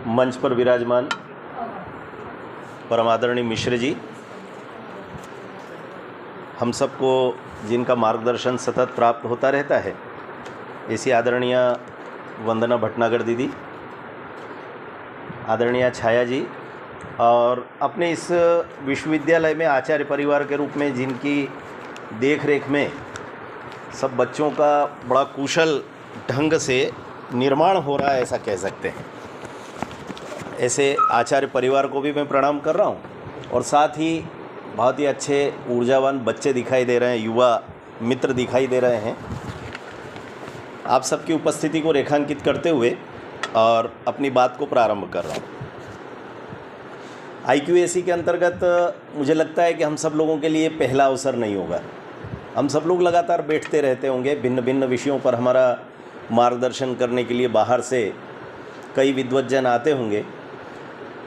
मंच पर विराजमान परम आदरणीय मिश्र जी, हम सबको जिनका मार्गदर्शन सतत प्राप्त होता रहता है, ऐसी आदरणीय वंदना भटनागर दीदी, आदरणीय छाया जी, और अपने इस विश्वविद्यालय में आचार्य परिवार के रूप में जिनकी देख रेख में सब बच्चों का बड़ा कुशल ढंग से निर्माण हो रहा है, ऐसा कह सकते हैं। ऐसे आचार्य परिवार को भी मैं प्रणाम कर रहा हूँ और साथ ही बहुत ही अच्छे ऊर्जावान बच्चे दिखाई दे रहे हैं, युवा मित्र दिखाई दे रहे हैं। आप सबकी उपस्थिति को रेखांकित करते हुए और अपनी बात को प्रारंभ कर रहा हूँ। IQAC के अंतर्गत मुझे लगता है कि हम सब लोगों के लिए पहला अवसर नहीं होगा। हम सब लोग लगातार बैठते रहते होंगे, भिन्न भिन्न विषयों पर हमारा मार्गदर्शन करने के लिए बाहर से कई विद्वज्जन आते होंगे।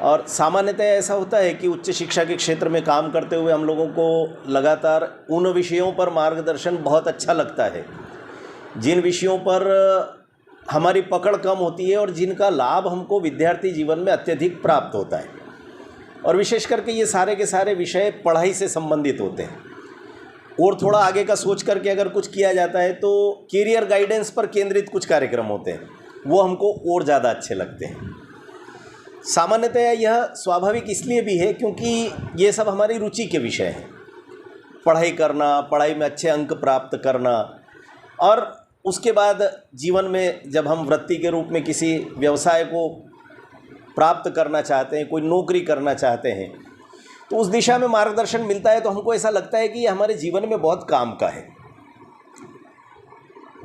और सामान्यतः ऐसा होता है कि उच्च शिक्षा के क्षेत्र में काम करते हुए हम लोगों को लगातार उन विषयों पर मार्गदर्शन बहुत अच्छा लगता है जिन विषयों पर हमारी पकड़ कम होती है और जिनका लाभ हमको विद्यार्थी जीवन में अत्यधिक प्राप्त होता है। और विशेष करके ये सारे के सारे विषय पढ़ाई से संबंधित होते हैं। और थोड़ा आगे का सोच करके अगर कुछ किया जाता है तो कैरियर गाइडेंस पर केंद्रित कुछ कार्यक्रम होते हैं, वो हमको और ज़्यादा अच्छे लगते हैं। सामान्यतः यह स्वाभाविक इसलिए भी है क्योंकि ये सब हमारी रुचि के विषय हैं। पढ़ाई करना, पढ़ाई में अच्छे अंक प्राप्त करना, और उसके बाद जीवन में जब हम वृत्ति के रूप में किसी व्यवसाय को प्राप्त करना चाहते हैं, कोई नौकरी करना चाहते हैं, तो उस दिशा में मार्गदर्शन मिलता है तो हमको ऐसा लगता है कि ये हमारे जीवन में बहुत काम का है।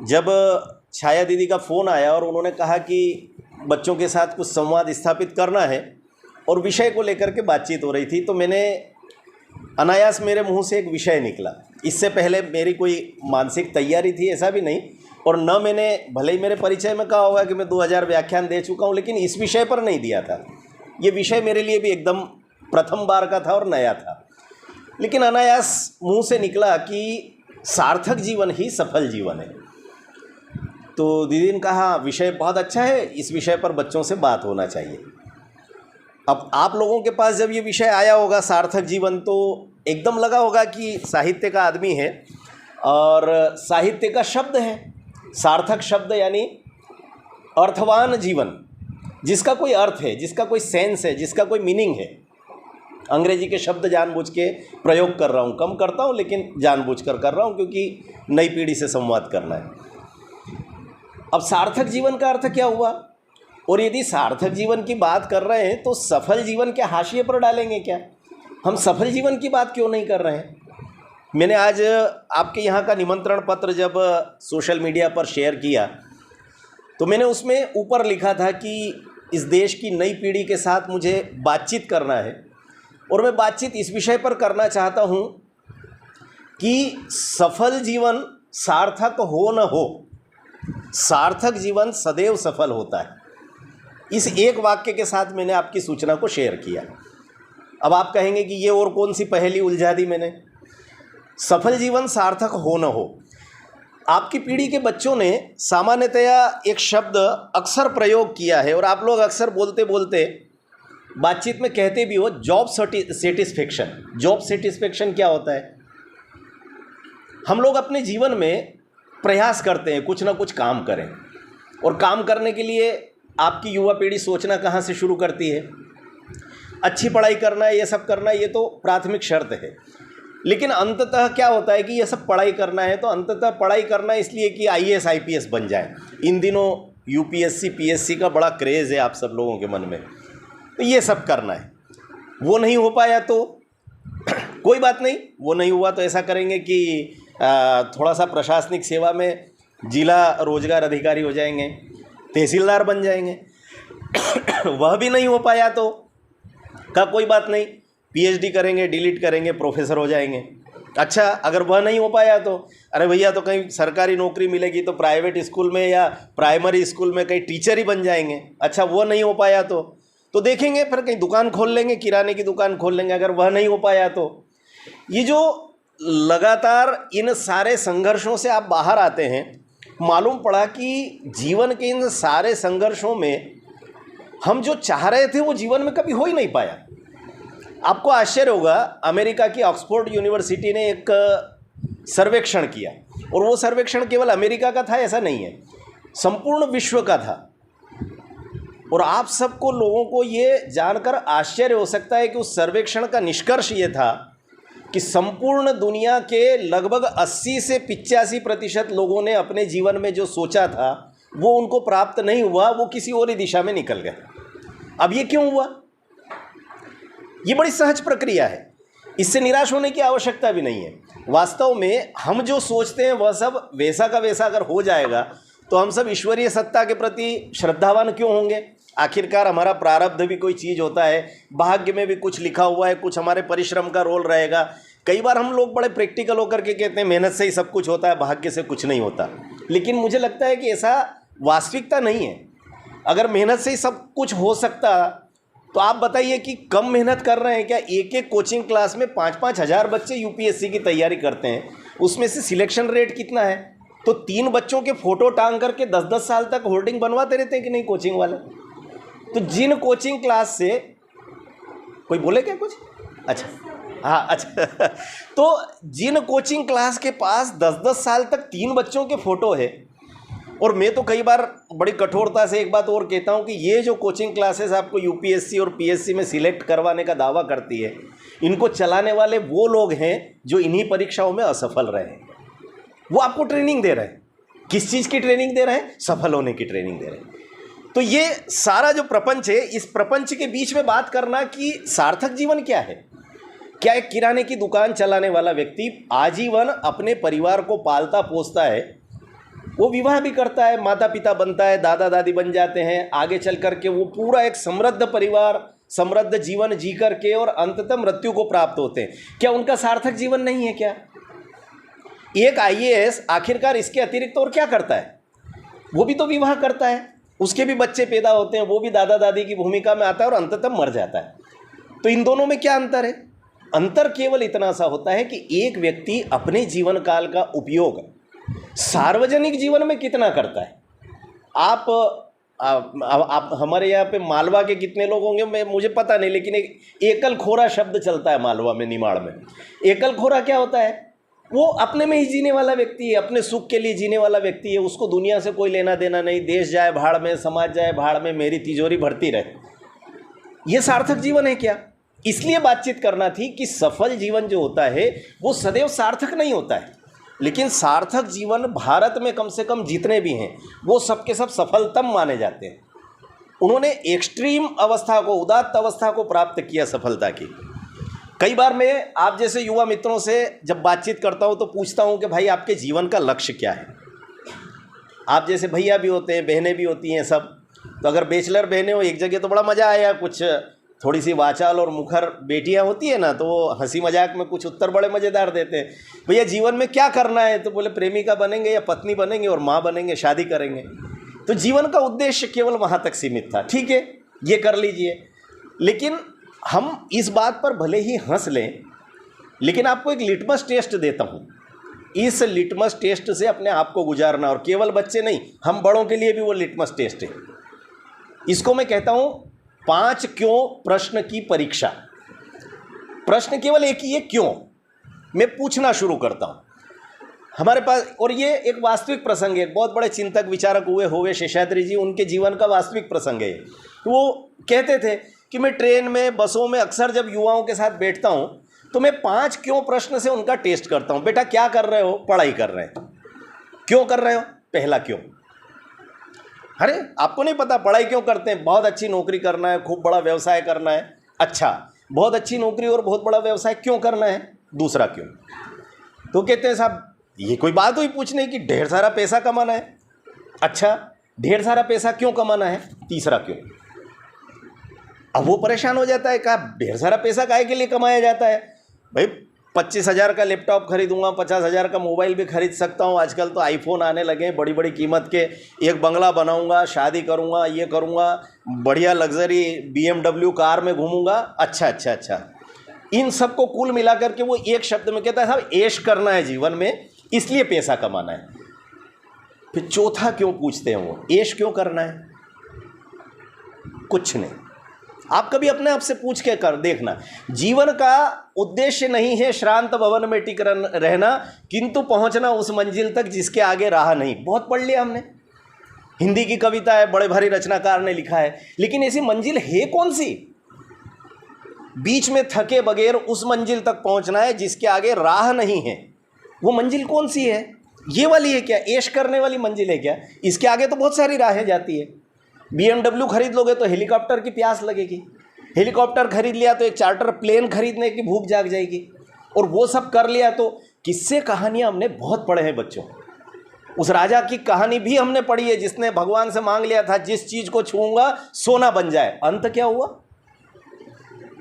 जब छाया दीदी का फ़ोन आया और उन्होंने कहा कि बच्चों के साथ कुछ संवाद स्थापित करना है और विषय को लेकर के बातचीत हो रही थी, तो मैंने अनायास मेरे मुंह से एक विषय निकला। इससे पहले मेरी कोई मानसिक तैयारी थी ऐसा भी नहीं, और न मैंने, भले ही मेरे परिचय में कहा होगा कि मैं 2000 व्याख्यान दे चुका हूँ, लेकिन इस विषय पर नहीं दिया था। ये विषय मेरे लिए भी एकदम प्रथम बार का था और नया था, लेकिन अनायास मुंह से निकला कि सार्थक जीवन ही सफल जीवन है। तो दीदी ने कहा विषय बहुत अच्छा है, इस विषय पर बच्चों से बात होना चाहिए। अब आप लोगों के पास जब ये विषय आया होगा सार्थक जीवन, तो एकदम लगा होगा कि साहित्य का आदमी है और साहित्य का शब्द है। सार्थक शब्द यानी अर्थवान जीवन, जिसका कोई अर्थ है, जिसका कोई सेंस है, जिसका कोई मीनिंग है। अंग्रेजी के शब्द जानबूझ के प्रयोग कर रहा हूँ, कम करता हूँ लेकिन जानबूझ कर रहा हूँ क्योंकि नई पीढ़ी से संवाद करना है। अब सार्थक जीवन का अर्थ क्या हुआ, और यदि सार्थक जीवन की बात कर रहे हैं तो सफल जीवन के हाशिए पर डालेंगे क्या? हम सफल जीवन की बात क्यों नहीं कर रहे हैं? मैंने आज आपके यहाँ का निमंत्रण पत्र जब सोशल मीडिया पर शेयर किया तो मैंने उसमें ऊपर लिखा था कि इस देश की नई पीढ़ी के साथ मुझे बातचीत करना है, और मैं बातचीत इस विषय पर करना चाहता हूँ कि सफल जीवन सार्थक हो न हो, सार्थक जीवन सदैव सफल होता है। इस एक वाक्य के साथ मैंने आपकी सूचना को शेयर किया। अब आप कहेंगे कि ये और कौन सी पहेली उलझा दी मैंने। सफल जीवन सार्थक हो न हो, आपकी पीढ़ी के बच्चों ने सामान्यतया एक शब्द अक्सर प्रयोग किया है और आप लोग अक्सर बोलते बोलते बातचीत में कहते भी हो, जॉब सेटिस्फेक्शन। जॉब सेटिस्फेक्शन क्या होता है? हम लोग अपने जीवन में प्रयास करते हैं कुछ ना कुछ काम करें, और काम करने के लिए आपकी युवा पीढ़ी सोचना कहाँ से शुरू करती है? अच्छी पढ़ाई करना है, ये सब करना है, ये तो प्राथमिक शर्त है। लेकिन अंततः क्या होता है कि ये सब पढ़ाई करना है तो अंततः पढ़ाई करना है इसलिए कि IAS IPS बन जाए। इन दिनों UPSC PSC का बड़ा क्रेज़ है आप सब लोगों के मन में, तो ये सब करना है। वो नहीं हो पाया तो कोई बात नहीं, वो नहीं हुआ तो ऐसा करेंगे कि थोड़ा सा प्रशासनिक सेवा में जिला रोजगार अधिकारी हो जाएंगे, तहसीलदार बन जाएंगे। वह भी नहीं हो पाया तो का कोई बात नहीं, PhD करेंगे, डिलीट करेंगे, प्रोफेसर हो जाएंगे। अच्छा, अगर वह नहीं हो पाया तो अरे भैया तो कहीं सरकारी नौकरी मिलेगी तो प्राइवेट स्कूल में या प्राइमरी स्कूल में कहीं टीचर ही बन जाएंगे। अच्छा, वो नहीं हो पाया तो देखेंगे फिर कहीं दुकान खोल लेंगे, किराने की दुकान खोल लेंगे। अगर वह नहीं हो पाया तो ये जो लगातार इन सारे संघर्षों से आप बाहर आते हैं, मालूम पड़ा कि जीवन के इन सारे संघर्षों में हम जो चाह रहे थे वो जीवन में कभी हो ही नहीं पाया। आपको आश्चर्य होगा, अमेरिका की ऑक्सफोर्ड यूनिवर्सिटी ने एक सर्वेक्षण किया, और वो सर्वेक्षण केवल अमेरिका का था ऐसा नहीं है, संपूर्ण विश्व का था। और आप सबको लोगों को ये जानकर आश्चर्य हो सकता है कि उस सर्वेक्षण का निष्कर्ष ये था कि संपूर्ण दुनिया के लगभग 80 से 85% लोगों ने अपने जीवन में जो सोचा था वो उनको प्राप्त नहीं हुआ, वो किसी और ही दिशा में निकल गए। अब ये क्यों हुआ? ये बड़ी सहज प्रक्रिया है, इससे निराश होने की आवश्यकता भी नहीं है। वास्तव में हम जो सोचते हैं वह सब वैसा का वैसा अगर हो जाएगा तो हम सब ईश्वरीय सत्ता के प्रति श्रद्धावान क्यों होंगे? आखिरकार हमारा प्रारब्ध भी कोई चीज़ होता है, भाग्य में भी कुछ लिखा हुआ है, कुछ हमारे परिश्रम का रोल रहेगा। कई बार हम लोग बड़े प्रैक्टिकल होकर के कहते हैं मेहनत से ही सब कुछ होता है, भाग्य से कुछ नहीं होता, लेकिन मुझे लगता है कि ऐसा वास्तविकता नहीं है। अगर मेहनत से ही सब कुछ हो सकता तो आप बताइए कि कम मेहनत कर रहे हैं क्या? एक एक कोचिंग क्लास में 5-5 हज़ार बच्चे यूपीएससी की तैयारी करते हैं, उसमें से सिलेक्शन रेट कितना है? तो 3 बच्चों के फ़ोटो टांग करके 10-10 साल तक होर्डिंग बनवाते रहते हैं कि नहीं कोचिंग वाले? तो जिन कोचिंग क्लास से कोई बोले क्या कुछ? अच्छा, हाँ, अच्छा तो जिन कोचिंग क्लास के पास 10-10 साल तक 3 बच्चों के फ़ोटो है, और मैं तो कई बार बड़ी कठोरता से एक बात और कहता हूँ कि ये जो कोचिंग क्लासेस आपको यूपीएससी और पीएससी में सिलेक्ट करवाने का दावा करती है, इनको चलाने वाले वो लोग हैं जो इन्हीं परीक्षाओं में असफल रहे हैं। वो आपको ट्रेनिंग दे रहे हैं। किस चीज़ की ट्रेनिंग दे रहे हैं? सफल होने की ट्रेनिंग दे रहे हैं। तो ये सारा जो प्रपंच है, इस प्रपंच के बीच में बात करना कि सार्थक जीवन क्या है। क्या एक किराने की दुकान चलाने वाला व्यक्ति आजीवन अपने परिवार को पालता पोसता है, वो विवाह भी करता है, माता पिता बनता है, दादा दादी बन जाते हैं, आगे चल कर के वो पूरा एक समृद्ध परिवार, समृद्ध जीवन जी कर के और अंततः मृत्यु को प्राप्त होते हैं, क्या उनका सार्थक जीवन नहीं है? क्या एक आईएएस आखिरकार इसके अतिरिक्त और क्या करता है? वो भी तो विवाह करता है, उसके भी बच्चे पैदा होते हैं, वो भी दादा दादी की भूमिका में आता है और अंततः मर जाता है। तो इन दोनों में क्या अंतर है? अंतर केवल इतना सा होता है कि एक व्यक्ति अपने जीवन काल का उपयोग सार्वजनिक जीवन में कितना करता है। आप हमारे यहाँ पे मालवा के कितने लोग होंगे मुझे पता नहीं, लेकिन एक एकल खोरा शब्द चलता है मालवा में, निमाड़ में। एकल खोरा क्या होता है? वो अपने में ही जीने वाला व्यक्ति है, अपने सुख के लिए जीने वाला व्यक्ति है, उसको दुनिया से कोई लेना देना नहीं। देश जाए भाड़ में, समाज जाए भाड़ में, मेरी तिजोरी भरती रहे। ये सार्थक जीवन है क्या? इसलिए बातचीत करना थी कि सफल जीवन जो होता है वो सदैव सार्थक नहीं होता है, लेकिन सार्थक जीवन भारत में कम से कम जितने भी हैं वो सबके सब सफलतम माने जाते हैं। उन्होंने एक्सट्रीम अवस्था को, उदात्त अवस्था को प्राप्त किया सफलता की। कई बार मैं आप जैसे युवा मित्रों से जब बातचीत करता हूं तो पूछता हूं कि भाई आपके जीवन का लक्ष्य क्या है। आप जैसे भैया भी होते हैं, बहनें भी होती हैं सब, तो अगर बैचलर बहनें हो एक जगह तो बड़ा मज़ा आया, कुछ थोड़ी सी वाचाल और मुखर बेटियां होती है ना, तो वो हंसी मजाक में कुछ उत्तर बड़े मज़ेदार देते हैं। भैया जीवन में क्या करना है? तो बोले प्रेमिका बनेंगे या पत्नी बनेंगे और माँ बनेंगे, शादी करेंगे। तो जीवन का उद्देश्य केवल वहाँ तक सीमित था। ठीक है, ये कर लीजिए, लेकिन हम इस बात पर भले ही हंस लें, लेकिन आपको एक लिटमस टेस्ट देता हूँ। इस लिटमस टेस्ट से अपने आप को गुजारना, और केवल बच्चे नहीं, हम बड़ों के लिए भी वो लिटमस टेस्ट है। इसको मैं कहता हूँ 5 क्यों प्रश्न की परीक्षा। प्रश्न केवल एक ही है, क्यों। मैं पूछना शुरू करता हूँ हमारे पास, और ये एक वास्तविक प्रसंग है। बहुत बड़े चिंतक विचारक हुए होवे शेषाद्री जी, उनके जीवन का वास्तविक प्रसंग है। वो कहते थे कि मैं ट्रेन में, बसों में अक्सर जब युवाओं के साथ बैठता हूँ तो मैं 5 क्यों प्रश्न से उनका टेस्ट करता हूँ। बेटा क्या कर रहे हो? पढ़ाई कर रहे हैं। क्यों कर रहे हो? पहला क्यों। अरे आपको नहीं पता पढ़ाई क्यों करते हैं? बहुत अच्छी नौकरी करना है, खूब बड़ा व्यवसाय करना है। अच्छा, बहुत अच्छी नौकरी और बहुत बड़ा व्यवसाय क्यों करना है? दूसरा क्यों। तो कहते हैं साहब ये कोई बात हुई पूछने की, ढेर सारा पैसा कमाना है। अच्छा, ढेर सारा पैसा क्यों कमाना है? तीसरा क्यों। अब वो परेशान हो जाता है, कहा ढेर सारा पैसा काहे के लिए कमाया जाता है? भाई 25,000 का लैपटॉप खरीदूंगा, 50,000 का मोबाइल भी खरीद सकता हूँ। आजकल तो आईफोन आने लगे हैं बड़ी बड़ी कीमत के। एक बंगला बनाऊंगा, शादी करूंगा, ये करूंगा, बढ़िया लग्जरी BMW कार में घूमूंगा। अच्छा, इन सब को कुल मिला करके वो एक शब्द में कहता है साहब ऐश करना है जीवन में, इसलिए पैसा कमाना है। फिर चौथा क्यों पूछते हैं वो, ऐश क्यों करना है। कुछ नहीं। आप कभी अपने आप से पूछ के कर देखना, जीवन का उद्देश्य नहीं है श्रांत भवन में टिक रहना, किंतु पहुंचना उस मंजिल तक जिसके आगे राह नहीं। बहुत पढ़ लिया हमने, हिंदी की कविता है, बड़े भारी रचनाकार ने लिखा है, लेकिन ऐसी मंजिल है कौन सी? बीच में थके बगैर उस मंजिल तक पहुंचना है जिसके आगे राह नहीं है। वो मंजिल कौन सी है? ये वाली है क्या? ऐश करने वाली मंजिल है क्या? इसके आगे तो बहुत सारी राहें जाती है। BMW खरीद लोगे तो हेलीकॉप्टर की प्यास लगेगी, हेलीकॉप्टर खरीद लिया तो एक चार्टर प्लेन खरीदने की भूख जाग जाएगी, और वो सब कर लिया तो किस्से कहानियाँ हमने बहुत पढ़े हैं बच्चों। उस राजा की कहानी भी हमने पढ़ी है जिसने भगवान से मांग लिया था जिस चीज़ को छूऊंगा सोना बन जाए। अंत क्या हुआ?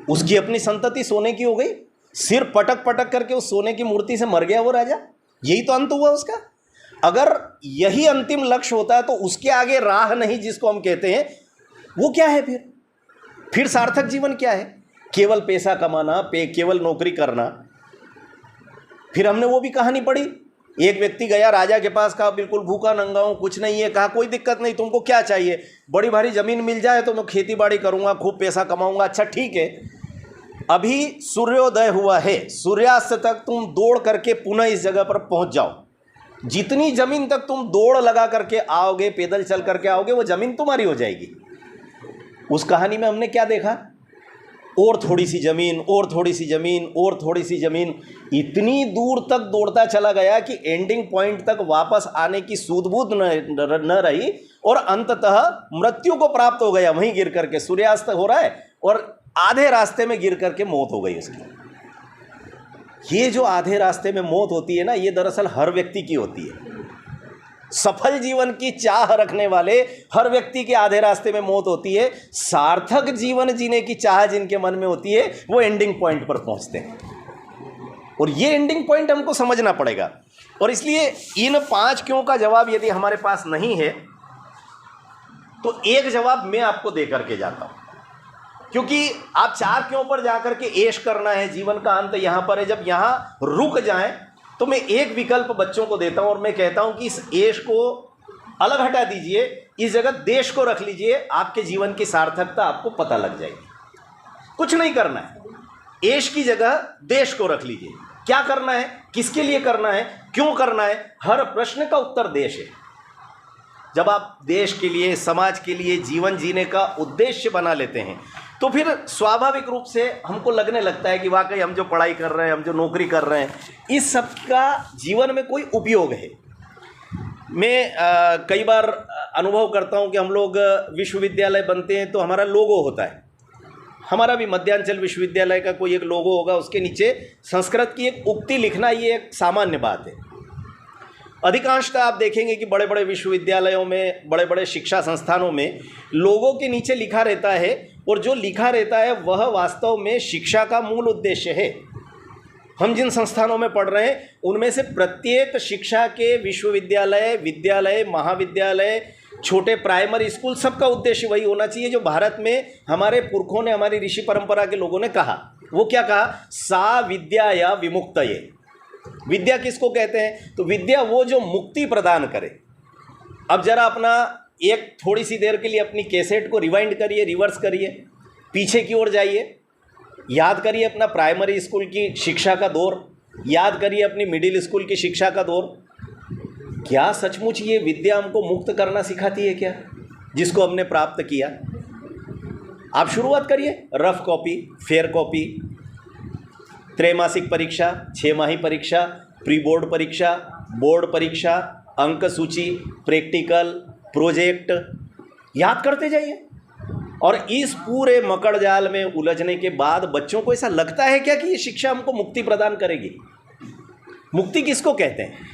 उसकी अपनी संतति सोने की हो गई, सिर पटक पटक करके उस सोने की मूर्ति से मर गया वो राजा। यही तो अंत हुआ उसका। अगर यही अंतिम लक्ष्य होता है तो उसके आगे राह नहीं जिसको हम कहते हैं, वो क्या है फिर सार्थक जीवन क्या है? केवल पैसा कमाना, केवल नौकरी करना। फिर हमने वो भी कहानी पढ़ी, एक व्यक्ति गया राजा के पास, कहा बिल्कुल भूखा नंगा हूँ, कुछ नहीं है। कहा कोई दिक्कत नहीं, तुमको क्या चाहिए? बड़ी भारी ज़मीन मिल जाए तो मैं खेती बाड़ी करूँगा, खूब पैसा कमाऊँगा। अच्छा ठीक है, अभी सूर्योदय हुआ है, सूर्यास्त तक तुम दौड़ करके पुनः इस जगह पर पहुँच जाओ। जितनी ज़मीन तक तुम दौड़ लगा करके आओगे, पैदल चल करके आओगे, वो ज़मीन तुम्हारी हो जाएगी। उस कहानी में हमने क्या देखा? और थोड़ी सी ज़मीन, और थोड़ी सी ज़मीन, और थोड़ी सी ज़मीन, इतनी दूर तक दौड़ता चला गया कि एंडिंग पॉइंट तक वापस आने की सूझबूझ न रही, और अंततः मृत्यु को प्राप्त हो गया। वहीं गिर करके, सूर्यास्त हो रहा है और आधे रास्ते में गिर करके मौत हो गई उसकी। ये जो आधे रास्ते में मौत होती है ना, ये दरअसल हर व्यक्ति की होती है। सफल जीवन की चाह रखने वाले हर व्यक्ति के आधे रास्ते में मौत होती है। सार्थक जीवन जीने की चाह जिनके मन में होती है, वो एंडिंग पॉइंट पर पहुंचते हैं। और ये एंडिंग पॉइंट हमको समझना पड़ेगा। और इसलिए इन 5 क्यों का जवाब यदि हमारे पास नहीं है तो एक जवाब मैं आपको दे करके जाता हूं, क्योंकि आप 4 क्यों पर जाकर के ऐश करना है, जीवन का अंत यहां पर है। जब यहां रुक जाएं तो मैं एक विकल्प बच्चों को देता हूं और मैं कहता हूं कि इस ऐश को अलग हटा दीजिए, इस जगह देश को रख लीजिए, आपके जीवन की सार्थकता आपको पता लग जाएगी। कुछ नहीं करना है, ऐश की जगह देश को रख लीजिए। क्या करना है, किसके लिए करना है, क्यों करना है, हर प्रश्न का उत्तर देश है। जब आप देश के लिए, समाज के लिए जीवन जीने का उद्देश्य बना लेते हैं तो फिर स्वाभाविक रूप से हमको लगने लगता है कि वाकई हम जो पढ़ाई कर रहे हैं, हम जो नौकरी कर रहे हैं, इस सब का जीवन में कोई उपयोग है। मैं कई बार अनुभव करता हूं कि हम लोग विश्वविद्यालय बनते हैं तो हमारा लोगो होता है। हमारा भी मध्यांचल विश्वविद्यालय का कोई एक लोगो होगा, उसके नीचे संस्कृत की एक उक्ति लिखना, ये एक सामान्य बात है। अधिकांशतः आप देखेंगे कि बड़े बड़े विश्वविद्यालयों में, बड़े बड़े शिक्षा संस्थानों में लोगों के नीचे लिखा रहता है, और जो लिखा रहता है वह वास्तव में शिक्षा का मूल उद्देश्य है। हम जिन संस्थानों में पढ़ रहे हैं उनमें से प्रत्येक शिक्षा के विश्वविद्यालय, विद्यालय, महाविद्यालय, छोटे प्राइमरी स्कूल, सबका उद्देश्य वही होना चाहिए जो भारत में हमारे पुरखों ने, हमारी ऋषि परंपरा के लोगों ने कहा। वो क्या कहा? सा विद्या या विमुक्तये। विद्या किसको कहते हैं? तो विद्या वो जो मुक्ति प्रदान करे। अब जरा अपना एक थोड़ी सी देर के लिए अपनी कैसेट को रिवाइंड करिए, रिवर्स करिए, पीछे की ओर जाइए, याद करिए अपना प्राइमरी स्कूल की शिक्षा का दौर, याद करिए अपनी मिडिल स्कूल की शिक्षा का दौर। क्या सचमुच ये विद्या हमको मुक्त करना सिखाती है क्या, जिसको हमने प्राप्त किया? आप शुरुआत करिए, रफ कॉपी, फेयर कॉपी, त्रैमासिक परीक्षा, 6 माही परीक्षा, प्री बोर्ड परीक्षा, बोर्ड परीक्षा, अंक सूची, प्रैक्टिकल, प्रोजेक्ट, याद करते जाइए। और इस पूरे मकड़जाल में उलझने के बाद बच्चों को ऐसा लगता है क्या कि ये शिक्षा हमको मुक्ति प्रदान करेगी? मुक्ति किसको कहते हैं?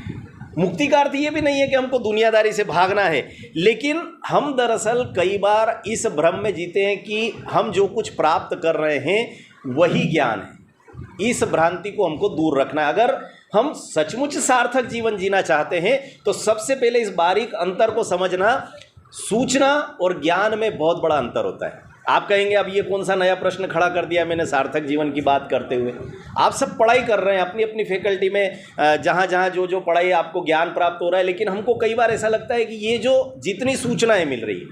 मुक्ति का अर्थ ये भी नहीं है कि हमको दुनियादारी से भागना है, लेकिन हम दरअसल कई बार इस भ्रम में जीते हैं कि हम जो कुछ प्राप्त कर रहे हैं वही ज्ञान है। इस भ्रांति को हमको दूर रखना है। अगर हम सचमुच सार्थक जीवन जीना चाहते हैं तो सबसे पहले इस बारीक अंतर को समझना। सूचना और ज्ञान में बहुत बड़ा अंतर होता है। आप कहेंगे अब ये कौन सा नया प्रश्न खड़ा कर दिया मैंने सार्थक जीवन की बात करते हुए? आप सब पढ़ाई कर रहे हैं अपनी अपनी फैकल्टी में, जहाँ जहाँ जो जो पढ़ाई आपको ज्ञान प्राप्त हो रहा है, लेकिन हमको कई बार ऐसा लगता है कि ये जो जितनी सूचनाएं मिल रही है,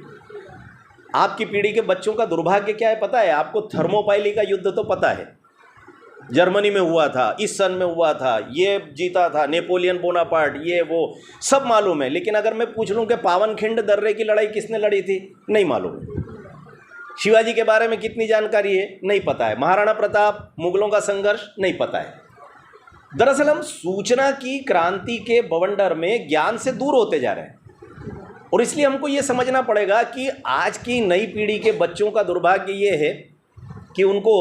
आपकी पीढ़ी के बच्चों का दुर्भाग्य क्या है पता है आपको? थर्मोपाइली का युद्ध तो पता है, जर्मनी में हुआ था, इस सन में हुआ था, ये जीता था, नेपोलियन बोनापार्ट, ये वो सब मालूम है। लेकिन अगर मैं पूछ लूं कि पावनखिंड दर्रे की लड़ाई किसने लड़ी थी, नहीं मालूम। शिवाजी के बारे में कितनी जानकारी है, नहीं पता है। महाराणा प्रताप, मुगलों का संघर्ष, नहीं पता है। दरअसल हम सूचना की क्रांति के बवंडर में ज्ञान से दूर होते जा रहे हैं, और इसलिए हमको ये समझना पड़ेगा कि आज की नई पीढ़ी के बच्चों का दुर्भाग्य ये है कि उनको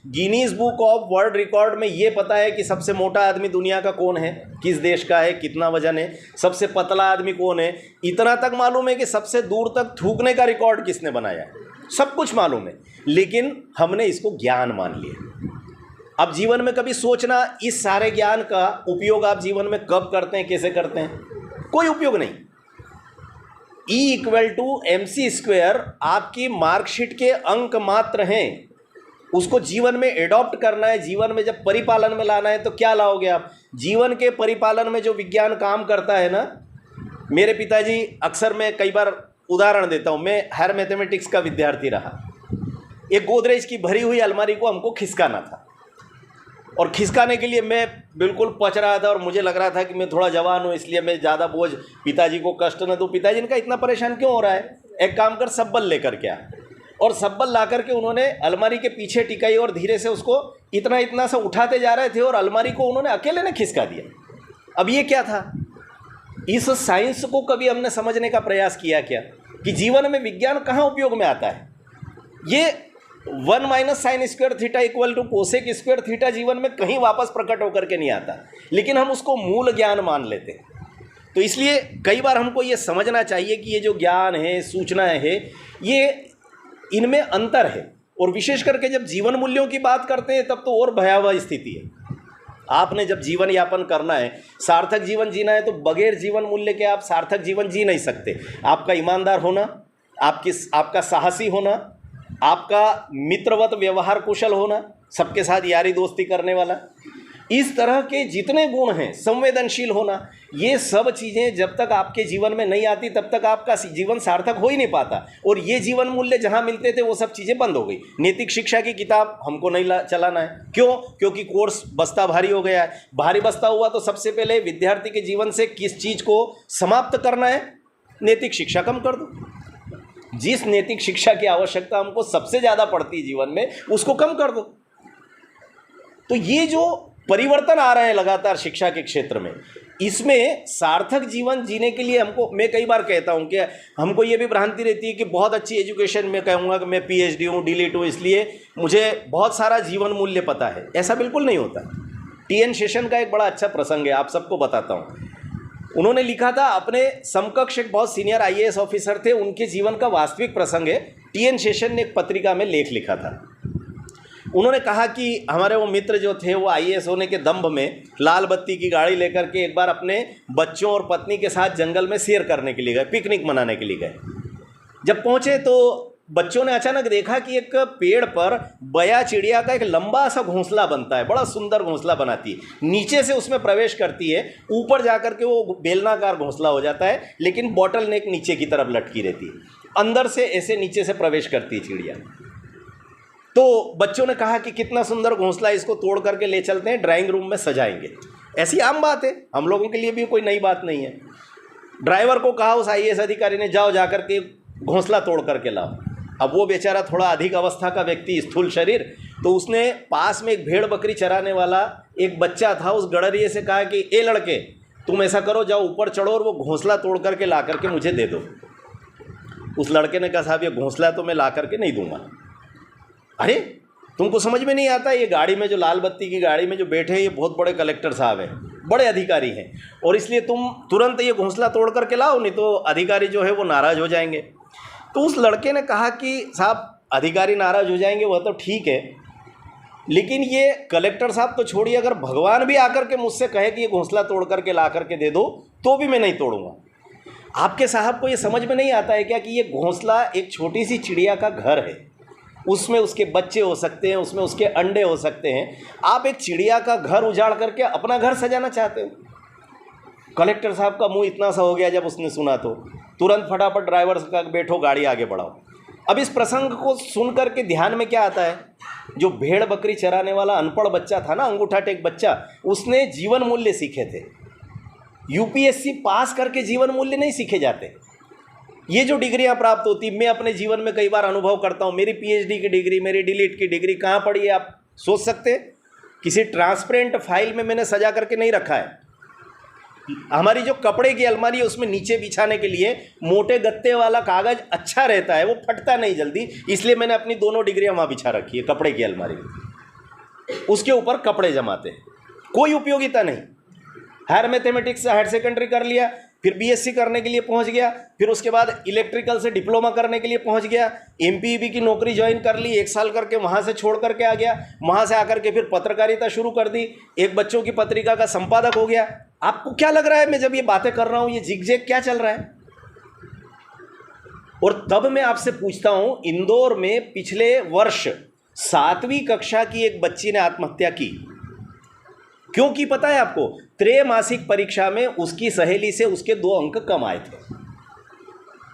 Guinness book of world record में ये पता है कि सबसे मोटा आदमी दुनिया का कौन है, किस देश का है, कितना वजन है, सबसे पतला आदमी कौन है, इतना तक मालूम है कि सबसे दूर तक थूकने का रिकॉर्ड किसने बनाया है, सब कुछ मालूम है। लेकिन हमने इसको ज्ञान मान लिया। अब जीवन में कभी सोचना, इस सारे ज्ञान का उपयोग आप जीवन में कब करते हैं, कैसे करते हैं, कोई उपयोग नहीं। E=mc² आपकी मार्कशीट के अंक मात्र हैं, उसको जीवन में एडॉप्ट करना है। जीवन में जब परिपालन में लाना है तो क्या लाओगे आप? जीवन के परिपालन में जो विज्ञान काम करता है ना, मेरे पिताजी, अक्सर मैं कई बार उदाहरण देता हूँ, मैं हायर मैथमेटिक्स का विद्यार्थी रहा। एक गोदरेज की भरी हुई अलमारी को हमको खिसकाना था, और खिसकाने के लिए मैं बिल्कुल पच रहा था, और मुझे लग रहा था कि मैं थोड़ा जवान हूँ, इसलिए मैं ज़्यादा बोझ पिताजी को कष्ट न दूँ। पिताजी ने कहा इतना परेशान क्यों हो रहा है, एक काम कर, सब्बल लेकर के आ। और सब्बल ला करके उन्होंने अलमारी के पीछे टिकाई, और धीरे से उसको इतना इतना सा उठाते जा रहे थे, और अलमारी को उन्होंने अकेले ने खिसका दिया। अब ये क्या था? इस साइंस को कभी हमने समझने का प्रयास किया क्या कि जीवन में विज्ञान कहाँ उपयोग में आता है? ये 1 - sin² थीटा = cosec² थीटा जीवन में कहीं वापस प्रकट होकर के नहीं आता, लेकिन हम उसको मूल ज्ञान मान लेते हैं। तो इसलिए कई बार हमको ये समझना चाहिए कि ये जो ज्ञान है, सूचना है, ये इनमें अंतर है। और विशेष करके जब जीवन मूल्यों की बात करते हैं तब तो और भयावह स्थिति है। आपने जब जीवन यापन करना है, सार्थक जीवन जीना है, तो बगैर जीवन मूल्य के आप सार्थक जीवन जी नहीं सकते। आपका ईमानदार होना, आपका साहसी होना, आपका मित्रवत व्यवहार कुशल होना, सबके साथ यारी दोस्ती करने वाला, इस तरह के जितने गुण हैं, संवेदनशील होना, ये सब चीज़ें जब तक आपके जीवन में नहीं आती तब तक आपका जीवन सार्थक हो ही नहीं पाता। और ये जीवन मूल्य जहाँ मिलते थे वो सब चीज़ें बंद हो गई। नैतिक शिक्षा की किताब हमको नहीं चलाना है। क्यों? क्योंकि कोर्स बस्ता भारी हो गया है। भारी बस्ता हुआ तो सबसे पहले विद्यार्थी के जीवन से किस चीज़ को समाप्त करना है? नैतिक शिक्षा कम कर दो। जिस नैतिक शिक्षा की आवश्यकता हमको सबसे ज़्यादा पड़ती है जीवन में, उसको कम कर दो। तो ये जो परिवर्तन आ रहे हैं लगातार शिक्षा के क्षेत्र में, इसमें सार्थक जीवन जीने के लिए हमको, मैं कई बार कहता हूं कि हमको ये भी भ्रांति रहती है कि बहुत अच्छी एजुकेशन में कहूँगा कि मैं PhD हूँ, DLit हूँ, इसलिए मुझे बहुत सारा जीवन मूल्य पता है। ऐसा बिल्कुल नहीं होता। TN शेषन का एक बड़ा अच्छा प्रसंग है, आप सबको बताता हूँ। उन्होंने लिखा था, अपने समकक्ष एक बहुत सीनियर IAS ऑफिसर थे, उनके जीवन का वास्तविक प्रसंग है। TN शेषन ने एक पत्रिका में लेख लिखा था। उन्होंने कहा कि हमारे वो मित्र जो थे वो IAS होने के दंभ में लाल बत्ती की गाड़ी लेकर के एक बार अपने बच्चों और पत्नी के साथ जंगल में सैर करने के लिए गए, पिकनिक मनाने के लिए गए। जब पहुँचे तो बच्चों ने अचानक देखा कि एक पेड़ पर बया चिड़िया का एक लंबा सा घोंसला बनता है, बड़ा सुंदर घोंसला बनाती है, नीचे से उसमें प्रवेश करती है, ऊपर जा कर के वो बेलनाकार घोंसला हो जाता है, लेकिन बॉटल नेक नीचे की तरफ लटकी रहती है, अंदर से ऐसे नीचे से प्रवेश करती है चिड़िया। तो बच्चों ने कहा कि कितना सुंदर घोंसला, इसको तोड़ करके ले चलते हैं, ड्राइंग रूम में सजाएंगे। ऐसी आम बात है, हम लोगों के लिए भी कोई नई बात नहीं है। ड्राइवर को कहा उस IAS अधिकारी ने, जाओ जा करके घोंसला तोड़ करके लाओ। अब वो बेचारा थोड़ा अधिक अवस्था का व्यक्ति, स्थूल शरीर, तो उसने पास में एक भेड़ बकरी चराने वाला एक बच्चा था, उस गड़रिए से कहा कि ए लड़के, तुम ऐसा करो, जाओ ऊपर चढ़ो और वो घोंसला तोड़ करके ला करके मुझे दे दो। उस लड़के ने कहा, साहब ये घोंसला तो मैं ला करके नहीं दूंगा। अरे तुमको समझ में नहीं आता, ये गाड़ी में जो लाल बत्ती की गाड़ी में जो बैठे हैं ये बहुत बड़े कलेक्टर साहब हैं, बड़े अधिकारी हैं, और इसलिए तुम तुरंत ये घोंसला तोड़ करके लाओ, नहीं तो अधिकारी जो है वो नाराज़ हो जाएंगे। तो उस लड़के ने कहा कि साहब अधिकारी नाराज़ हो जाएंगे वह तो ठीक है, लेकिन ये कलेक्टर साहब तो छोड़िए, अगर भगवान भी आकर के मुझसे कहे कि ये घोंसला तोड़ करके ला करके दे दो तो भी मैं नहीं तोड़ूंगा। आपके साहब को ये समझ में नहीं आता है क्या कि ये घोंसला एक छोटी सी चिड़िया का घर है, उसमें उसके बच्चे हो सकते हैं, उसमें उसके अंडे हो सकते हैं। आप एक चिड़िया का घर उजाड़ करके अपना घर सजाना चाहते हो? कलेक्टर साहब का मुंह इतना सा हो गया जब उसने सुना, तो तुरंत फटाफट ड्राइवर का बैठो गाड़ी आगे बढ़ाओ। अब इस प्रसंग को सुन करके ध्यान में क्या आता है, जो भेड़ बकरी चराने वाला अनपढ़ बच्चा था ना, अंगूठा टेक बच्चा, उसने जीवन मूल्य सीखे थे। यूपीएससी पास करके जीवन मूल्य नहीं सीखे जाते। ये जो डिग्रियां प्राप्त होती, मैं अपने जीवन में कई बार अनुभव करता हूँ। मेरी पीएचडी की डिग्री, मेरी डीलिट की डिग्री कहाँ पड़ी है आप सोच सकते हैं? किसी ट्रांसपेरेंट फाइल में मैंने सजा करके नहीं रखा है। हमारी जो कपड़े की अलमारी है उसमें नीचे बिछाने के लिए मोटे गत्ते वाला कागज़ अच्छा रहता है, वो फटता नहीं जल्दी, इसलिए मैंने अपनी दोनों डिग्रियां वहाँ बिछा रखी है कपड़े की अलमारी में। उसके ऊपर कपड़े जमाते हैं, कोई उपयोगिता नहीं। हायर मैथमेटिक्स से हायर सेकेंडरी कर लिया, फिर बीएससी करने के लिए पहुंच गया, फिर उसके बाद इलेक्ट्रिकल से डिप्लोमा करने के लिए पहुंच गया, एमपीईबी की नौकरी ज्वाइन कर ली, 1 साल करके वहां से छोड़ करके आ गया, वहां से आकर के फिर पत्रकारिता शुरू कर दी, एक बच्चों की पत्रिका का संपादक हो गया। आपको क्या लग रहा है मैं जब ये बातें कर रहा हूं, ये जिगजैग क्या चल रहा है? और तब मैं आपसे पूछता हूं, इंदौर में पिछले वर्ष 7वीं कक्षा की एक बच्ची ने आत्महत्या की। क्यों की पता है आपको? त्रैमासिक परीक्षा में उसकी सहेली से उसके 2 अंक कम आए थे।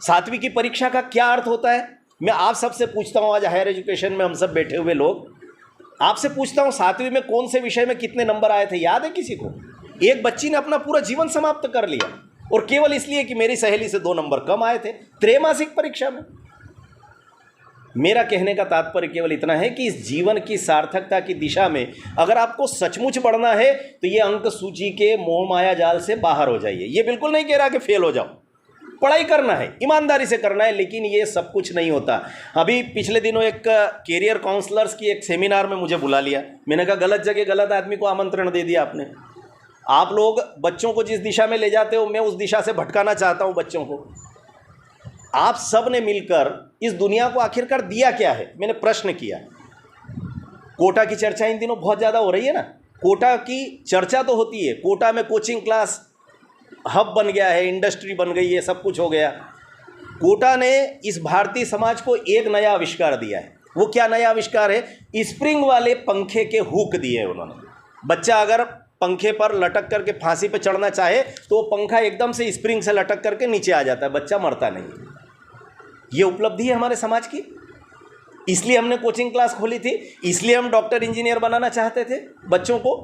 7वीं की परीक्षा का क्या अर्थ होता है? मैं आप सबसे पूछता हूं, आज हायर एजुकेशन में हम सब बैठे हुए लोग, आपसे पूछता हूं 7वीं में कौन से विषय में कितने नंबर आए थे? याद है किसी को? एक बच्ची ने अपना पूरा जीवन समाप्त कर लिया, और केवल इसलिए कि मेरी सहेली से 2 नंबर कम आए थे त्रैमासिक परीक्षा में। मेरा कहने का तात्पर्य केवल इतना है कि इस जीवन की सार्थकता की दिशा में अगर आपको सचमुच बढ़ना है तो ये अंक सूची के मोह माया जाल से बाहर हो जाइए। ये बिल्कुल नहीं कह रहा कि फेल हो जाओ, पढ़ाई करना है, ईमानदारी से करना है, लेकिन ये सब कुछ नहीं होता। अभी पिछले दिनों एक कैरियर काउंसलर्स की एक सेमिनार में मुझे बुला लिया। मैंने कहा गलत जगह गलत आदमी को आमंत्रण दे दिया आपने। आप लोग बच्चों को जिस दिशा में ले जाते हो, मैं उस दिशा से भटकाना चाहता हूँ बच्चों को। आप सब ने मिलकर इस दुनिया को आखिरकार दिया क्या है? मैंने प्रश्न किया। कोटा की चर्चा इन दिनों बहुत ज़्यादा हो रही है ना, कोटा की चर्चा तो होती है, कोटा में कोचिंग क्लास हब बन गया है, इंडस्ट्री बन गई है, सब कुछ हो गया। कोटा ने इस भारतीय समाज को एक नया आविष्कार दिया है। वो क्या नया आविष्कार है? स्प्रिंग वाले पंखे के हुक दिए हैं उन्होंने। बच्चा अगर पंखे पर लटक करके फांसी पे चढ़ना चाहे तो वो पंखा एकदम से स्प्रिंग से लटक करके नीचे आ जाता है, बच्चा मरता नहीं। ये उपलब्धि है हमारे समाज की, इसलिए हमने कोचिंग क्लास खोली थी, इसलिए हम डॉक्टर इंजीनियर बनाना चाहते थे बच्चों को,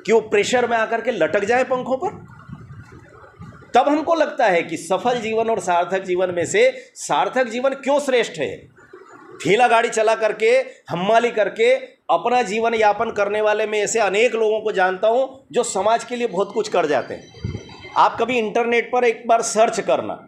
कि वो प्रेशर में आकर के लटक जाए पंखों पर। तब हमको लगता है कि सफल जीवन और सार्थक जीवन में से सार्थक जीवन क्यों श्रेष्ठ है। ठेला गाड़ी चला करके, हम्माली करके अपना जीवन यापन करने वाले में ऐसे अनेक लोगों को जानता हूं जो समाज के लिए बहुत कुछ कर जाते हैं। आप कभी इंटरनेट पर एक बार सर्च करना,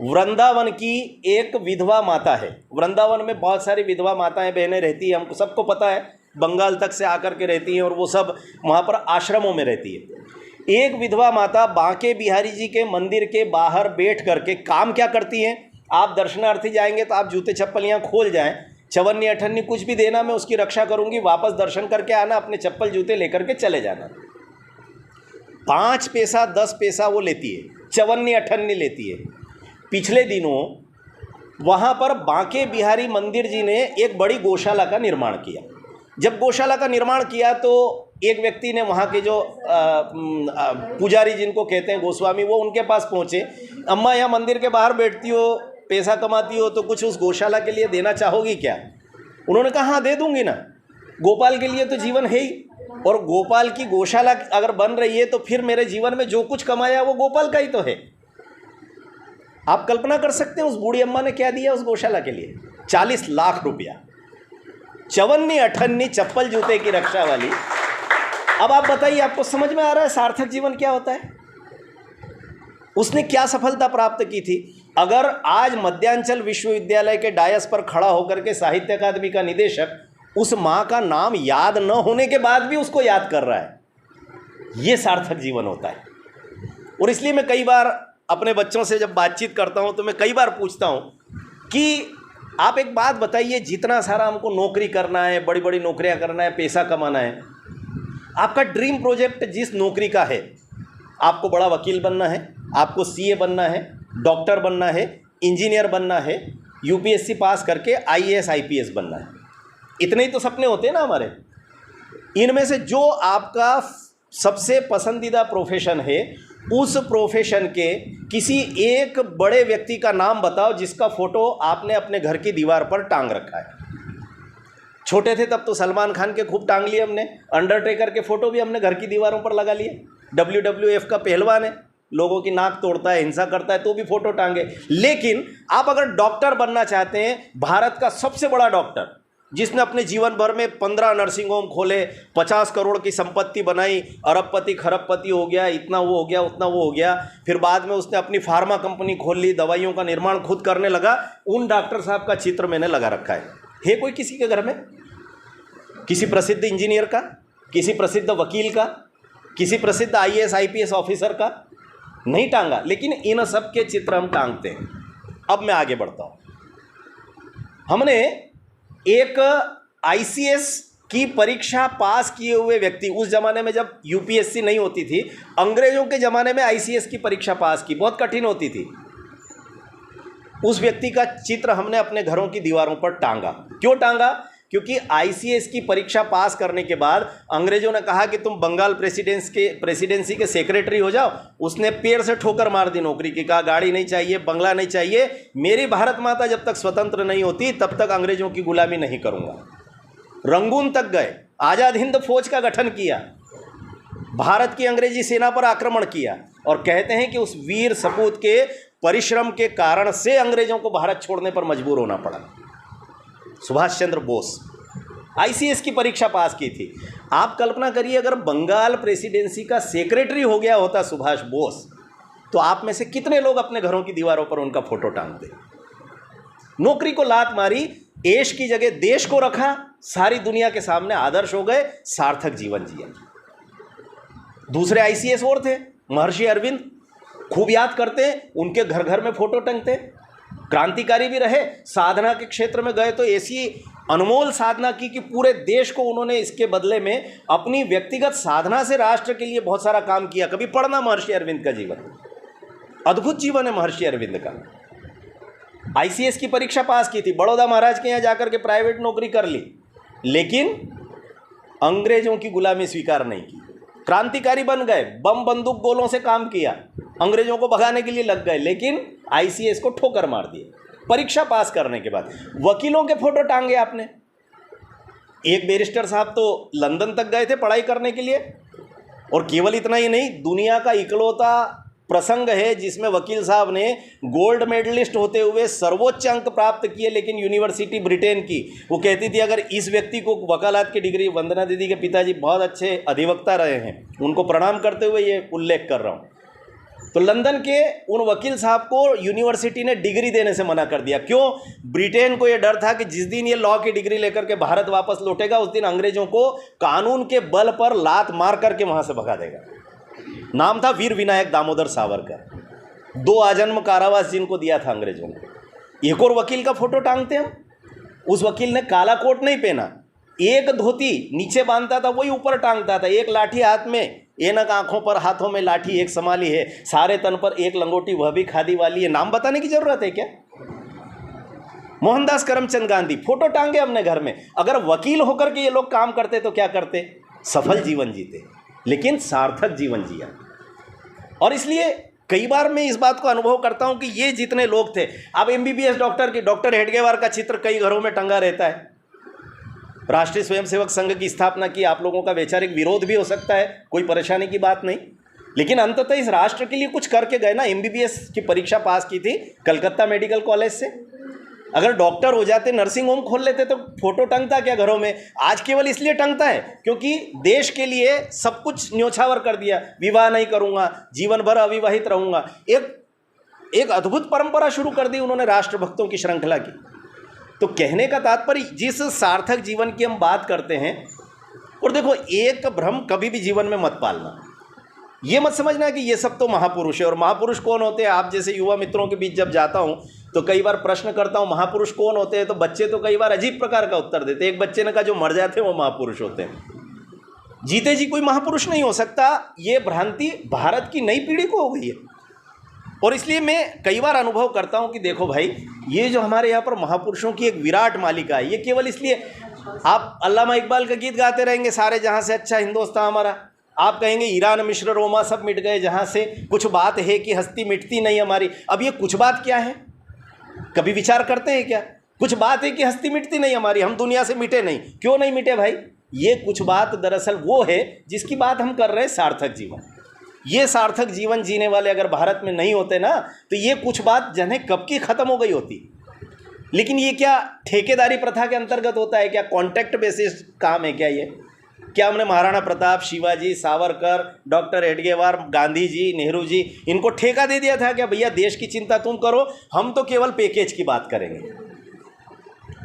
वृंदावन की एक विधवा माता है। वृंदावन में बहुत सारी विधवा माताएं बहनें रहती हैं, हमको सबको पता है, बंगाल तक से आकर के रहती हैं, और वो सब वहाँ पर आश्रमों में रहती है। एक विधवा माता बांके बिहारी जी के मंदिर के बाहर बैठ करके काम क्या करती हैं? आप दर्शनार्थी जाएंगे तो आप जूते चप्पल यहाँ खोल जाएं, चवन्नी अठन्नी कुछ भी देना, मैं उसकी रक्षा करूँगी, वापस दर्शन करके आना, अपने चप्पल जूते लेकर के चले जाना। 5 पैसा 10 पैसा वो लेती है, चवन्नी अठन्नी लेती है। पिछले दिनों वहाँ पर बांके बिहारी मंदिर जी ने एक बड़ी गौशाला का निर्माण किया। जब गौशाला का निर्माण किया तो एक व्यक्ति ने, वहाँ के जो पुजारी जिनको कहते हैं गोस्वामी, वो उनके पास पहुँचे। अम्मा यहाँ मंदिर के बाहर बैठती हो, पैसा कमाती हो, तो कुछ उस गौशाला के लिए देना चाहोगी क्या? उन्होंने कहा हाँ दे दूँगी ना, गोपाल के लिए तो जीवन है ही, और गोपाल की गौशाला अगर बन रही है तो फिर मेरे जीवन में जो कुछ कमाया वो गोपाल का ही तो है। आप कल्पना कर सकते हैं उस बूढ़ी अम्मा ने क्या दिया उस गौशाला के लिए? 40 लाख रुपया, चवन्नी अठन्नी चप्पल जूते की रक्षा वाली। अब आप बताइए, आपको समझ में आ रहा है सार्थक जीवन क्या होता है? उसने क्या सफलता प्राप्त की थी? अगर आज मध्यांचल विश्वविद्यालय के डायस पर खड़ा होकर के साहित्य अकादमी का निदेशक उस माँ का नाम याद न होने के बाद भी उसको याद कर रहा है, ये सार्थक जीवन होता है। और इसलिए मैं कई बार अपने बच्चों से जब बातचीत करता हूँ तो मैं कई बार पूछता हूँ कि आप एक बात बताइए, जितना सारा हमको नौकरी करना है, बड़ी बड़ी नौकरियाँ करना है, पैसा कमाना है, आपका ड्रीम प्रोजेक्ट जिस नौकरी का है, आपको बड़ा वकील बनना है, आपको सीए बनना है, डॉक्टर बनना है, इंजीनियर बनना है, यूपीएससी पास करके आईएएस आईपीएस बनना है, इतने ही तो सपने होते हैं ना हमारे। इनमें से जो आपका सबसे पसंदीदा प्रोफेशन है उस प्रोफेशन के किसी एक बड़े व्यक्ति का नाम बताओ जिसका फोटो आपने अपने घर की दीवार पर टांग रखा है। छोटे थे तब तो सलमान खान के खूब टांग लिए हमने, अंडरटेकर के फोटो भी हमने घर की दीवारों पर लगा लिए, WWF का पहलवान है, लोगों की नाक तोड़ता है, हिंसा करता है, तो भी फोटो टांगे। लेकिन आप अगर डॉक्टर बनना चाहते हैं, भारत का सबसे बड़ा डॉक्टर जिसने अपने जीवन भर में 15 नर्सिंग होम खोले, 50 करोड़ की संपत्ति बनाई, अरबपति खरबपति हो गया, इतना वो हो गया, उतना वो हो गया, फिर बाद में उसने अपनी फार्मा कंपनी खोल ली, दवाइयों का निर्माण खुद करने लगा, उन डॉक्टर साहब का चित्र मैंने लगा रखा है कोई किसी के घर में? किसी प्रसिद्ध इंजीनियर का, किसी प्रसिद्ध वकील का, किसी प्रसिद्ध IAS IPS ऑफिसर का नहीं टांगा, लेकिन इन सब के चित्र हम टांगते हैं। अब मैं आगे बढ़ता हूं। हमने एक ICS की परीक्षा पास किए हुए व्यक्ति, उस जमाने में जब UPSC नहीं होती थी, अंग्रेजों के जमाने में ICS की परीक्षा पास की, बहुत कठिन होती थी, उस व्यक्ति का चित्र हमने अपने घरों की दीवारों पर टांगा। क्यों टांगा? क्योंकि ICS की परीक्षा पास करने के बाद अंग्रेजों ने कहा कि तुम बंगाल प्रेसिडेंसी के सेक्रेटरी हो जाओ। उसने पैर से ठोकर मार दी नौकरी की, कहा गाड़ी नहीं चाहिए, बंगला नहीं चाहिए, मेरी भारत माता जब तक स्वतंत्र नहीं होती तब तक अंग्रेजों की गुलामी नहीं करूंगा। रंगून तक गए, आज़ाद हिंद फौज का गठन किया, भारत की अंग्रेजी सेना पर आक्रमण किया, और कहते हैं कि उस वीर सपूत के परिश्रम के कारण से अंग्रेजों को भारत छोड़ने पर मजबूर होना पड़ा। सुभाष चंद्र बोस ICS की परीक्षा पास की थी। आप कल्पना करिए, अगर बंगाल प्रेसिडेंसी का सेक्रेटरी हो गया होता सुभाष बोस, तो आप में से कितने लोग अपने घरों की दीवारों पर उनका फोटो टांगते? नौकरी को लात मारी, ऐश की जगह देश को रखा, सारी दुनिया के सामने आदर्श हो गए, सार्थक जीवन जिया। दूसरे ICS और थे, महर्षि अरविंद, खूब याद करते हैं, उनके घर घर में फोटो टंगते। क्रांतिकारी भी रहे, साधना के क्षेत्र में गए तो ऐसी अनमोल साधना की कि पूरे देश को उन्होंने इसके बदले में अपनी व्यक्तिगत साधना से राष्ट्र के लिए बहुत सारा काम किया। कभी पढ़ना महर्षि अरविंद का जीवन, अद्भुत जीवन है महर्षि अरविंद का। ICS की परीक्षा पास की थी, बड़ौदा महाराज के यहाँ जाकर के प्राइवेट नौकरी कर ली, लेकिन अंग्रेजों की गुलामी स्वीकार नहीं की। क्रांतिकारी बन गए, बम बंदूक गोलों से काम किया, अंग्रेजों को भगाने के लिए लग गए, लेकिन ICS को ठोकर मार दिए परीक्षा पास करने के बाद। वकीलों के फोटो टांगे आपने। एक बैरिस्टर साहब तो लंदन तक गए थे पढ़ाई करने के लिए, और केवल इतना ही नहीं, दुनिया का इकलौता प्रसंग है जिसमें वकील साहब ने गोल्ड मेडलिस्ट होते हुए सर्वोच्च अंक प्राप्त किए, लेकिन यूनिवर्सिटी ब्रिटेन की, वो कहती थी अगर इस व्यक्ति को वकालत की डिग्री, वंदना दीदी के पिताजी बहुत अच्छे अधिवक्ता रहे हैं, उनको प्रणाम करते हुए ये उल्लेख कर रहा हूँ, तो लंदन के उन वकील साहब को यूनिवर्सिटी ने डिग्री देने से मना कर दिया। क्यों? ब्रिटेन को यह डर था कि जिस दिन ये लॉ की डिग्री लेकर के भारत वापस लौटेगा, उस दिन अंग्रेजों को कानून के बल पर लात मार करके वहां से भगा देगा। नाम था वीर विनायक दामोदर सावरकर, 2 आजन्म कारावास जिनको दिया था अंग्रेजों ने। एक और वकील का फोटो टांगते हैं। उस वकील ने काला कोट नहीं पहना, एक धोती नीचे बांधता था, वही ऊपर टांगता था, एक लाठी हाथ में, एनक आंखों पर हाथों में लाठी एक संभाली है, सारे तन पर एक लंगोटी, वह भी खादी वाली है। नाम बताने की जरूरत है क्या? मोहनदास करमचंद गांधी, फोटो टांगे हमने घर में। अगर वकील होकर के ये लोग काम करते तो क्या करते? सफल जीवन जीते, लेकिन सार्थक जीवन जिया। और इसलिए कई बार मैं इस बात को अनुभव करता हूं कि ये जितने लोग थे, अब MBBS डॉक्टर की, डॉक्टर हेडगेवार का चित्र कई घरों में टंगा रहता है। राष्ट्रीय स्वयंसेवक संघ की स्थापना की, आप लोगों का वैचारिक विरोध भी हो सकता है, कोई परेशानी की बात नहीं, लेकिन अंततः इस राष्ट्र के लिए कुछ करके गए ना। MBBS की परीक्षा पास की थी कलकत्ता मेडिकल कॉलेज से। अगर डॉक्टर हो जाते, नर्सिंग होम खोल लेते, तो फोटो टंगता क्या घरों में? आज केवल इसलिए टंगता है क्योंकि देश के लिए सब कुछ न्योछावर कर दिया, विवाह नहीं करूंगा, जीवन भर अविवाहित रहूंगा। एक अद्भुत परंपरा शुरू कर दी उन्होंने, राष्ट्रभक्तों की श्रृंखला की। तो कहने का तात्पर्य, जिस सार्थक जीवन की हम बात करते हैं, और देखो, एक भ्रम कभी भी जीवन में मत पालना, ये मत समझना कि ये सब तो महापुरुष है। और महापुरुष कौन होते हैं? आप जैसे युवा मित्रों के बीच जब जाता हूं तो कई बार प्रश्न करता हूं, महापुरुष कौन होते हैं? तो बच्चे तो कई बार अजीब प्रकार का उत्तर देते हैं। एक बच्चे ने कहा, जो मर जाते हैं वो महापुरुष होते हैं। जीते जी कोई महापुरुष नहीं हो सकता। ये भ्रांति भारत की नई पीढ़ी को हो गई है। और इसलिए मैं कई बार अनुभव करता हूं कि देखो भाई, ये जो हमारे यहाँ पर महापुरुषों की एक विराट मालिका है, ये केवल इसलिए, आप अल्लामा इकबाल का गीत गाते रहेंगे, सारे जहां से अच्छा हिंदुस्तान हमारा, आप कहेंगे ईरान मिस्र रोमा सब मिट गए, जहाँ से कुछ बात है कि हस्ती मिटती नहीं हमारी। अब ये कुछ बात क्या है, कभी विचार करते हैं क्या? कुछ बात है कि हस्ती मिटती नहीं हमारी, हम दुनिया से मिटे नहीं। क्यों नहीं मिटे भाई? ये कुछ बात दरअसल वो है जिसकी बात हम कर रहे हैं, सार्थक जीवन। ये सार्थक जीवन जीने वाले अगर भारत में नहीं होते ना, तो ये कुछ बात जन्हें कब की ख़त्म हो गई होती। लेकिन ये क्या ठेकेदारी प्रथा के अंतर्गत होता है क्या? कॉन्ट्रैक्ट बेसिस काम है क्या ये? क्या हमने महाराणा प्रताप, शिवाजी, सावरकर, डॉक्टर एडगेवार, गांधी जी, नेहरू जी, इनको ठेका दे दिया था क्या भैया देश की चिंता तुम करो, हम तो केवल पैकेज की बात करेंगे?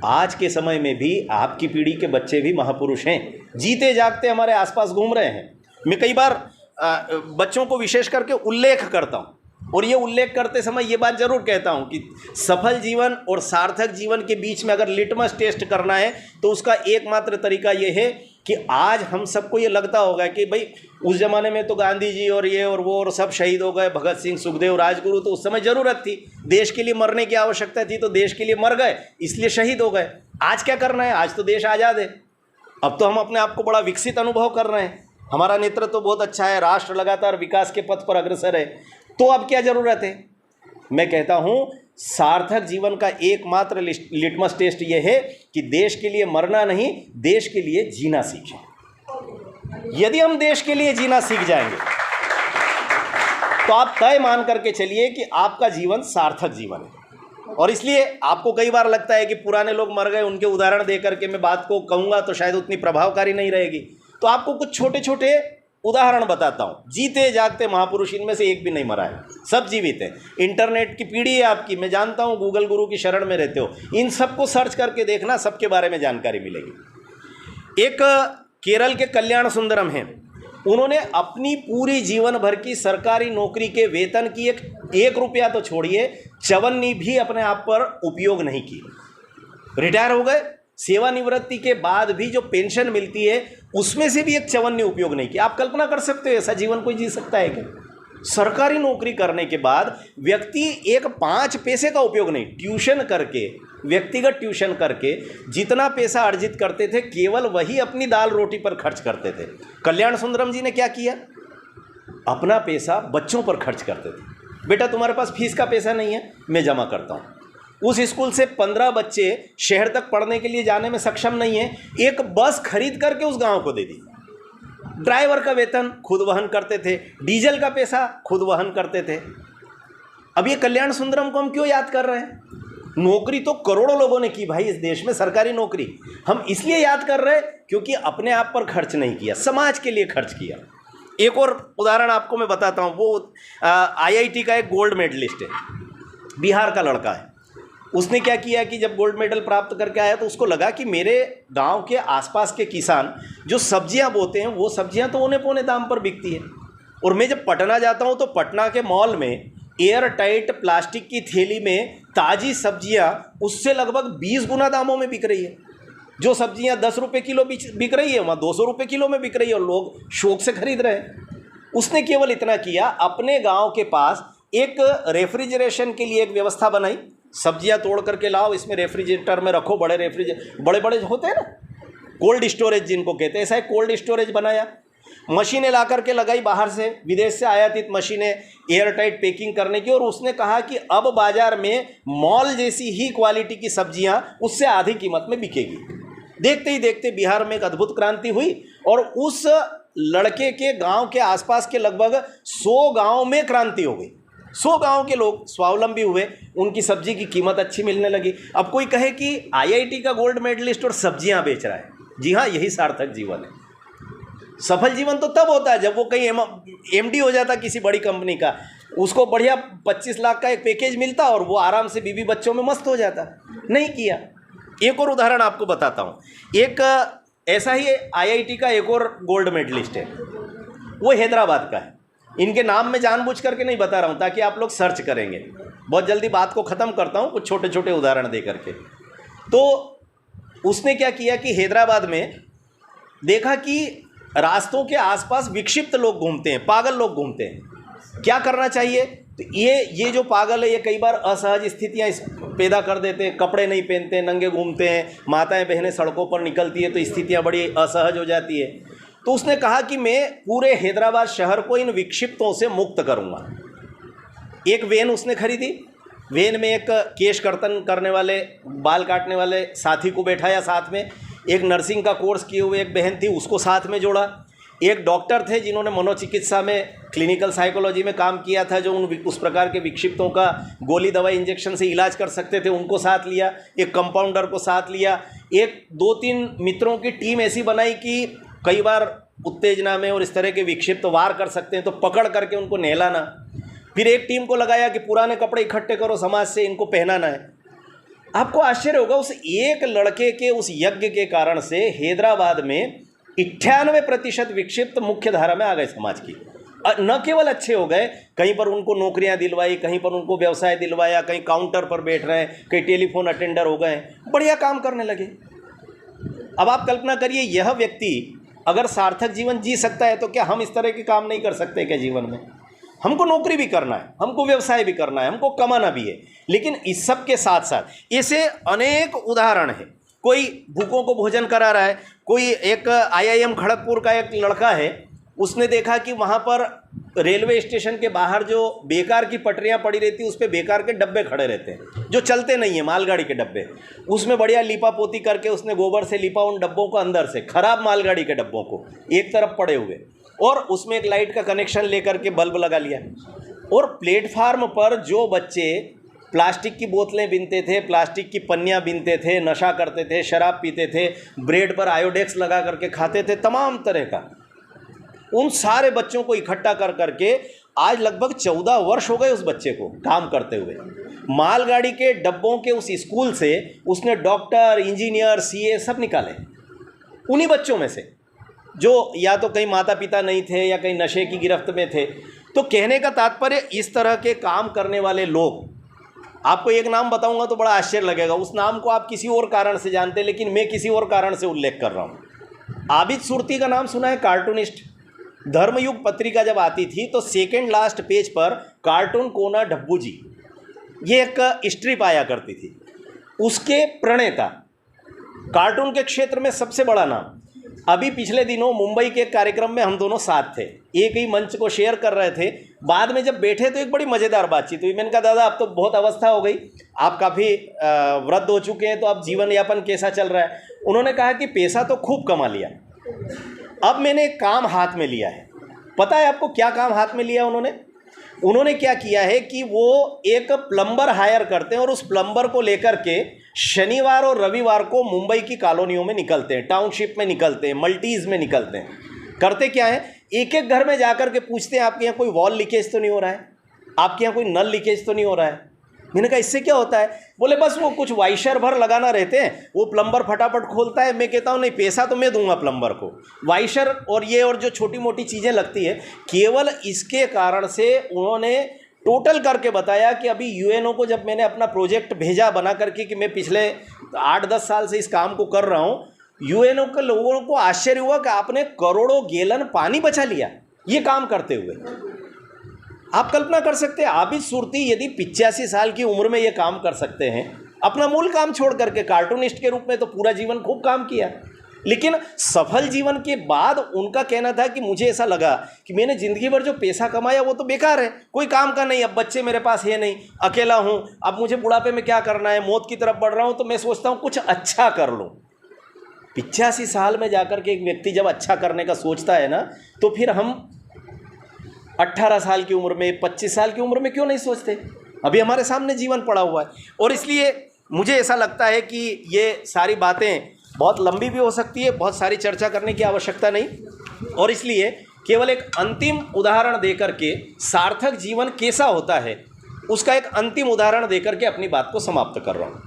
आज के समय में भी आपकी पीढ़ी के बच्चे भी महापुरुष हैं, जीते जागते हमारे आसपास घूम रहे हैं। मैं कई बार बच्चों को विशेष करके उल्लेख करता हूँ, और ये उल्लेख करते समय ये बात जरूर कहता हूँ कि सफल जीवन और सार्थक जीवन के बीच में अगर लिटमस टेस्ट करना है तो उसका एकमात्र तरीका ये है कि आज हम सबको ये लगता होगा कि भाई उस ज़माने में तो गांधी जी और ये और वो और सब शहीद हो गए, भगत सिंह, सुखदेव, राजगुरु, तो उस समय ज़रूरत थी, देश के लिए मरने की आवश्यकता थी, तो देश के लिए मर गए, इसलिए शहीद हो गए। आज क्या करना है? आज तो देश आज़ाद है, अब तो हम अपने आप को बड़ा विकसित अनुभव कर रहे हैं, हमारा नेतृत्व तो बहुत अच्छा है, राष्ट्र लगातार विकास के पथ पर अग्रसर है, तो अब क्या ज़रूरत है? मैं कहता हूँ सार्थक जीवन का एकमात्र लिटमस टेस्ट ये है कि देश के लिए मरना नहीं, देश के लिए जीना सीखें। यदि हम देश के लिए जीना सीख जाएंगे तो आप तय मान करके चलिए कि आपका जीवन सार्थक जीवन है। और इसलिए आपको कई बार लगता है कि पुराने लोग मर गए, उनके उदाहरण दे करके मैं बात को कहूँगा तो शायद उतनी प्रभावकारी नहीं रहेगी, तो आपको कुछ छोटे छोटे उदाहरण बताता हूँ। जीते जागते महापुरुष, इनमें से एक भी नहीं मरा है, सब जीवित है। इंटरनेट की पीढ़ी है आपकी, मैं जानता हूँ गूगल गुरु की शरण में रहते हो, इन सबको सर्च करके देखना, सबके बारे में जानकारी मिलेगी। एक केरल के कल्याण सुंदरम हैं, उन्होंने अपनी पूरी जीवन भर की सरकारी नौकरी के वेतन की एक रुपया तो छोड़िए, चवन्नी भी अपने आप पर उपयोग नहीं की। रिटायर हो गए, सेवानिवृत्ति के बाद भी जो पेंशन मिलती है उसमें से भी एक चवन्नी उपयोग नहीं किया। आप कल्पना कर सकते हो ऐसा जीवन कोई जी सकता है क्या? सरकारी नौकरी करने के बाद व्यक्ति एक 5 पैसे का उपयोग नहीं, ट्यूशन करके, व्यक्तिगत ट्यूशन करके जितना पैसा अर्जित करते थे केवल वही अपनी दाल रोटी पर खर्च करते थे। कल्याण सुंदरम जी ने क्या किया? अपना पैसा बच्चों पर खर्च करते थे। बेटा तुम्हारे पास फीस का पैसा नहीं है, मैं जमा करता हूँ। उस स्कूल से 15 बच्चे शहर तक पढ़ने के लिए जाने में सक्षम नहीं है, एक बस खरीद करके उस गांव को दे दी। ड्राइवर का वेतन खुद वहन करते थे, डीजल का पैसा खुद वहन करते थे। अब ये कल्याण सुंदरम को हम क्यों याद कर रहे हैं? नौकरी तो करोड़ों लोगों ने की भाई इस देश में, सरकारी नौकरी। हम इसलिए याद कर रहे हैं क्योंकि अपने आप पर खर्च नहीं किया, समाज के लिए खर्च किया। एक और उदाहरण आपको मैं बताता हूँ, वो IIT का एक गोल्ड मेडलिस्ट है, बिहार का लड़का है। उसने क्या किया कि जब गोल्ड मेडल प्राप्त करके आया तो उसको लगा कि मेरे गांव के आसपास के किसान जो सब्जियां बोते हैं वो सब्जियां तो औने पौने दाम पर बिकती है, और मैं जब पटना जाता हूं तो पटना के मॉल में एयर टाइट प्लास्टिक की थैली में ताज़ी सब्जियां उससे लगभग 20 गुना दामों में बिक रही है। जो सब्जियां 10 रुपये किलो बिक रही है वहाँ 200 रुपये किलो में बिक रही है, और लोग शौक से खरीद रहे हैं। उसने केवल इतना किया, अपने गाँव के पास एक रेफ्रिजरेशन के लिए एक व्यवस्था बनाई, सब्जियां तोड़ करके लाओ, इसमें रेफ्रिजरेटर में रखो, बड़े बड़े होते हैं ना कोल्ड स्टोरेज जिनको कहते हैं, ऐसा एक कोल्ड स्टोरेज बनाया। मशीनें ला करके लगाई बाहर से, विदेश से आयातित मशीनें एयर टाइट पैकिंग करने की, और उसने कहा कि अब बाजार में मॉल जैसी ही क्वालिटी की सब्जियां उससे आधी कीमत में बिकेगी। देखते ही देखते बिहार में एक अद्भुत क्रांति हुई, और उस लड़के के गाँव के आसपास के लगभग 100 गाँव में क्रांति हो गई। 100 गांव के लोग स्वावलंबी हुए, उनकी सब्जी की कीमत अच्छी मिलने लगी। अब कोई कहे कि IIT का गोल्ड मेडलिस्ट और सब्जियां बेच रहा है, जी हाँ, यही सार्थक जीवन है। सफल जीवन तो तब होता है जब वो कहीं MD हो जाता किसी बड़ी कंपनी का, उसको बढ़िया 25 लाख का एक पैकेज मिलता और वो आराम से बीवी बच्चों में मस्त हो जाता। नहीं किया। एक और उदाहरण आपको बताता हूँ, एक ऐसा ही IIT का एक और गोल्ड मेडलिस्ट है, वो हैदराबाद का है। इनके नाम में जानबूझ करके नहीं बता रहा हूँ ताकि आप लोग सर्च करेंगे। बहुत जल्दी बात को ख़त्म करता हूँ कुछ छोटे छोटे उदाहरण दे करके। तो उसने क्या किया कि हैदराबाद में देखा कि रास्तों के आसपास विक्षिप्त लोग घूमते हैं, पागल लोग घूमते हैं। क्या करना चाहिए? तो ये जो पागल है ये कई बार असहज स्थितियाँ पैदा कर देते हैं, कपड़े नहीं पहनते, नंगे घूमते हैं, माताएं बहनें सड़कों पर निकलती है तो स्थितियाँ बड़ी असहज हो जाती है। तो उसने कहा कि मैं पूरे हैदराबाद शहर को इन विक्षिप्तों से मुक्त करूँगा। एक वैन उसने खरीदी, वैन में एक केश कर्तन करने वाले, बाल काटने वाले साथी को बैठाया साथ में, एक नर्सिंग का कोर्स किए हुए एक बहन थी उसको साथ में जोड़ा, एक डॉक्टर थे जिन्होंने मनोचिकित्सा में, क्लिनिकल साइकोलॉजी में काम किया था, जो उस प्रकार के विक्षिप्तों का गोली दवाई इंजेक्शन से इलाज कर सकते थे, उनको साथ लिया, एक कंपाउंडर को साथ लिया, एक 2-3 मित्रों की टीम ऐसी बनाई कि कई बार उत्तेजना में और इस तरह के विक्षिप्त वार कर सकते हैं तो पकड़ करके उनको नहलाना। फिर एक टीम को लगाया कि पुराने कपड़े इकट्ठे करो समाज से, इनको पहनाना है। आपको आश्चर्य होगा, उस एक लड़के के उस यज्ञ के कारण से हैदराबाद में 98% विक्षिप्त मुख्य धारा में आ गए समाज की। न केवल अच्छे हो गए, कहीं पर उनको नौकरियां दिलवाई, कहीं पर उनको व्यवसाय दिलवाया, कहीं काउंटर पर बैठ रहे हैं, कहीं टेलीफोन अटेंडर हो गए, बढ़िया काम करने लगे। अब आप कल्पना करिए, यह व्यक्ति अगर सार्थक जीवन जी सकता है तो क्या हम इस तरह के काम नहीं कर सकते क्या जीवन में? हमको नौकरी भी करना है, हमको व्यवसाय भी करना है, हमको कमाना भी है, लेकिन इस सब के साथ साथ ऐसे अनेक उदाहरण हैं। कोई भूखों को भोजन करा रहा है, कोई एक IIM खड़गपुर का एक लड़का है, उसने देखा कि वहाँ पर रेलवे स्टेशन के बाहर जो बेकार की पटरियाँ पड़ी रहती उस पर बेकार के डब्बे खड़े रहते हैं जो चलते नहीं है, मालगाड़ी के डब्बे, उसमें बढ़िया लिपा पोती करके उसने गोबर से लिपा उन डब्बों को, अंदर से खराब मालगाड़ी के डब्बों को एक तरफ पड़े हुए, और उसमें एक लाइट का कनेक्शन लेकर के बल्ब लगा लिया। और प्लेटफार्म पर जो बच्चे प्लास्टिक की बोतलें बीनते थे, प्लास्टिक की पन्नियाँ बीनते थे, नशा करते थे, शराब पीते थे, ब्रेड पर आयोडेक्स लगा करके खाते थे, तमाम तरह का, उन सारे बच्चों को इकट्ठा कर करके आज लगभग 14 वर्ष हो गए उस बच्चे को काम करते हुए। मालगाड़ी के डब्बों के उस स्कूल से उसने डॉक्टर, इंजीनियर, CA सब निकाले, उन्हीं बच्चों में से जो या तो कहीं माता पिता नहीं थे या कहीं नशे की गिरफ्त में थे। तो कहने का तात्पर्य, इस तरह के काम करने वाले लोग, आपको एक नाम बताऊंगा तो बड़ा आश्चर्य लगेगा, उस नाम को आप किसी और कारण से जानते हैं, लेकिन मैं किसी और कारण से उल्लेख कर रहा हूँ। आबिद सुरती का नाम सुना है? कार्टूनिस्ट। धर्मयुग पत्रिका जब आती थी तो सेकेंड लास्ट पेज पर कार्टून कोना डब्बू जी, ये एक स्ट्रिप आया करती थी, उसके प्रणेता, कार्टून के क्षेत्र में सबसे बड़ा नाम। अभी पिछले दिनों मुंबई के कार्यक्रम में हम दोनों साथ थे, एक ही मंच को शेयर कर रहे थे। बाद में जब बैठे तो एक बड़ी मज़ेदार बातचीत हुई। मैंने कहा, दादा अब तो बहुत अवस्था हो गई, आप काफ़ी वृद्ध हो चुके हैं, तो अब जीवन यापन कैसा चल रहा है? उन्होंने कहा कि पैसा तो खूब कमा लिया, अब मैंने एक काम हाथ में लिया है। पता है आपको क्या काम हाथ में लिया उन्होंने क्या किया है कि वो एक प्लम्बर हायर करते हैं और उस प्लम्बर को लेकर के शनिवार और रविवार को मुंबई की कॉलोनियों में निकलते हैं, टाउनशिप में निकलते हैं, मल्टीज़ में निकलते हैं। करते क्या है, एक एक घर में जाकर के पूछते हैं, आपके यहाँ कोई वॉल लीकेज तो नहीं हो रहा है, आपके यहाँ कोई नल लीकेज तो नहीं हो रहा है। मैंने कहा इससे क्या होता है? बोले बस वो कुछ वाइशर भर लगाना रहते हैं, वो प्लम्बर फटाफट खोलता है। मैं कहता हूँ नहीं, पैसा तो मैं दूंगा प्लम्बर को, वाइशर और ये और जो छोटी मोटी चीज़ें लगती है। केवल इसके कारण से उन्होंने टोटल करके बताया कि अभी UNO को जब मैंने अपना प्रोजेक्ट भेजा बना करके कि मैं पिछले 8-10 साल से इस काम को कर रहा हूँ, UNO के लोगों को आश्चर्य हुआ कि आपने करोड़ों गैलन पानी बचा लिया ये काम करते हुए। आप कल्पना कर सकते हैं, आबिद सुरती यदि 85 साल की उम्र में ये काम कर सकते हैं, अपना मूल काम छोड़ करके, कार्टूनिस्ट के रूप में तो पूरा जीवन खूब काम किया, लेकिन सफल जीवन के बाद उनका कहना था कि मुझे ऐसा लगा कि मैंने ज़िंदगी भर जो पैसा कमाया वो तो बेकार है, कोई काम का नहीं, अब बच्चे मेरे पास है नहीं, अकेला हूँ, अब मुझे बुढ़ापे में क्या करना है, मौत की तरफ बढ़ रहा हूँ, तो मैं सोचता हूँ कुछ अच्छा कर लूँ। 85 साल में जाकर के एक व्यक्ति जब अच्छा करने का सोचता है ना, तो फिर हम 18 साल की उम्र में, 25 साल की उम्र में क्यों नहीं सोचते? अभी हमारे सामने जीवन पड़ा हुआ है। और इसलिए मुझे ऐसा लगता है कि ये सारी बातें बहुत लंबी भी हो सकती है, बहुत सारी चर्चा करने की आवश्यकता नहीं, और इसलिए केवल एक अंतिम उदाहरण देकर के सार्थक जीवन कैसा होता है उसका एक अंतिम उदाहरण देकर के अपनी बात को समाप्त कर रहा हूँ।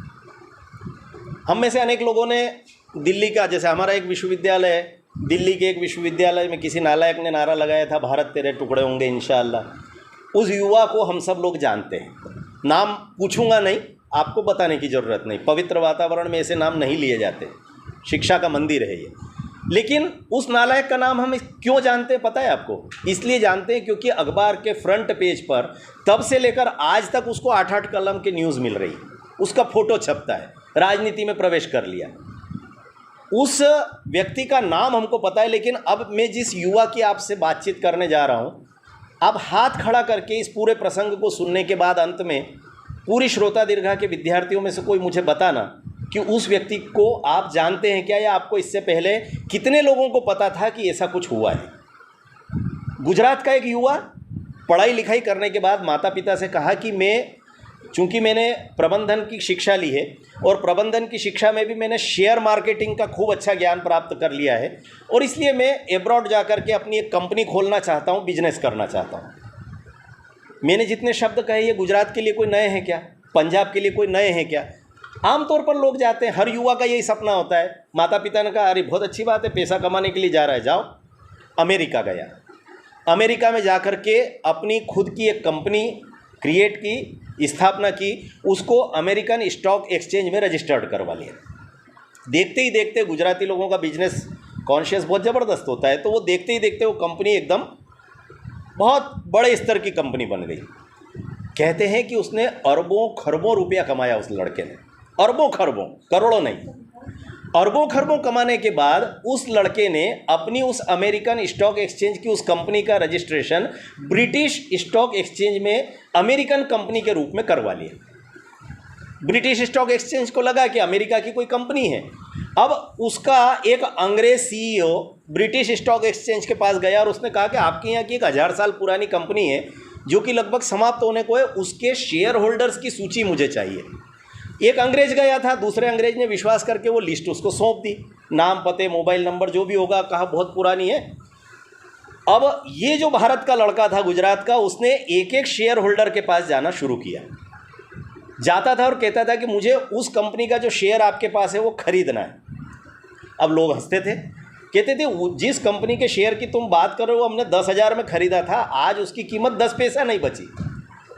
हम में से अनेक लोगों ने दिल्ली का, जैसे हमारा एक विश्वविद्यालय है, दिल्ली के एक विश्वविद्यालय में किसी नालायक ने नारा लगाया था, भारत तेरे टुकड़े होंगे इंशाअल्लाह। उस युवा को हम सब लोग जानते हैं, नाम पूछूंगा नहीं, आपको बताने की ज़रूरत नहीं, पवित्र वातावरण में ऐसे नाम नहीं लिए जाते, शिक्षा का मंदिर है ये। लेकिन उस नालायक का नाम हम क्यों जानते हैं पता है आपको? इसलिए जानते हैं क्योंकि अखबार के फ्रंट पेज पर तब से लेकर आज तक उसको 8-8 कलम की न्यूज़ मिल रही है, उसका फ़ोटो छपता है, राजनीति में प्रवेश कर लिया। उस व्यक्ति का नाम हमको पता है, लेकिन अब मैं जिस युवा की आपसे बातचीत करने जा रहा हूँ, आप हाथ खड़ा करके इस पूरे प्रसंग को सुनने के बाद अंत में पूरी श्रोता दीर्घा के विद्यार्थियों में से कोई मुझे बताना कि उस व्यक्ति को आप जानते हैं क्या, या आपको इससे पहले कितने लोगों को पता था कि ऐसा कुछ हुआ है। गुजरात का एक युवा पढ़ाई लिखाई करने के बाद माता पिता से कहा कि चूँकि मैंने प्रबंधन की शिक्षा ली है और प्रबंधन की शिक्षा में भी मैंने शेयर मार्केटिंग का खूब अच्छा ज्ञान प्राप्त कर लिया है, और इसलिए मैं एब्रॉड जा कर के अपनी एक कंपनी खोलना चाहता हूँ, बिजनेस करना चाहता हूँ। मैंने जितने शब्द कहे ये गुजरात के लिए कोई नए हैं क्या, पंजाब के लिए कोई नए हैं क्या? आमतौर पर लोग जाते हैं, हर युवा का यही सपना होता है। माता पिता ने कहा अरे बहुत अच्छी बात है, पैसा कमाने के लिए जा रहा है, जाओ। अमेरिका गया। अमेरिका में जा कर के अपनी खुद की एक कंपनी क्रिएट की, स्थापना की, उसको अमेरिकन स्टॉक एक्सचेंज में रजिस्टर्ड करवा लिया। देखते ही देखते, गुजराती लोगों का बिजनेस कॉन्शियस बहुत ज़बरदस्त होता है, तो वो देखते ही देखते वो कंपनी एकदम बहुत बड़े स्तर की कंपनी बन गई। कहते हैं कि उसने अरबों खरबों रुपया कमाया उस लड़के ने, अरबों खरबों, करोड़ों नहीं, अरबों खरबों कमाने के बाद उस लड़के ने अपनी उस अमेरिकन स्टॉक एक्सचेंज की उस कंपनी का रजिस्ट्रेशन ब्रिटिश स्टॉक एक्सचेंज में अमेरिकन कंपनी के रूप में करवा लिया। ब्रिटिश स्टॉक एक्सचेंज को लगा कि अमेरिका की कोई कंपनी है। अब उसका एक अंग्रेज सीईओ ब्रिटिश स्टॉक एक्सचेंज के पास गया और उसने कहा कि आपके यहाँ की एक 1000 साल पुरानी कंपनी है जो कि लगभग समाप्त होने को है, उसके शेयर होल्डर्स की सूची मुझे चाहिए। एक अंग्रेज गया था, दूसरे अंग्रेज ने विश्वास करके वो लिस्ट उसको सौंप दी, नाम पते मोबाइल नंबर जो भी होगा, कहा बहुत पुरानी है। अब ये जो भारत का लड़का था गुजरात का, उसने एक एक शेयर होल्डर के पास जाना शुरू किया। जाता था और कहता था कि मुझे उस कंपनी का जो शेयर आपके पास है वो खरीदना है। अब लोग हंसते थे, कहते थे जिस कंपनी के शेयर की तुम बात कर रहे हो हमने 10,000 में ख़रीदा था, आज उसकी कीमत 10 पैसा नहीं बची।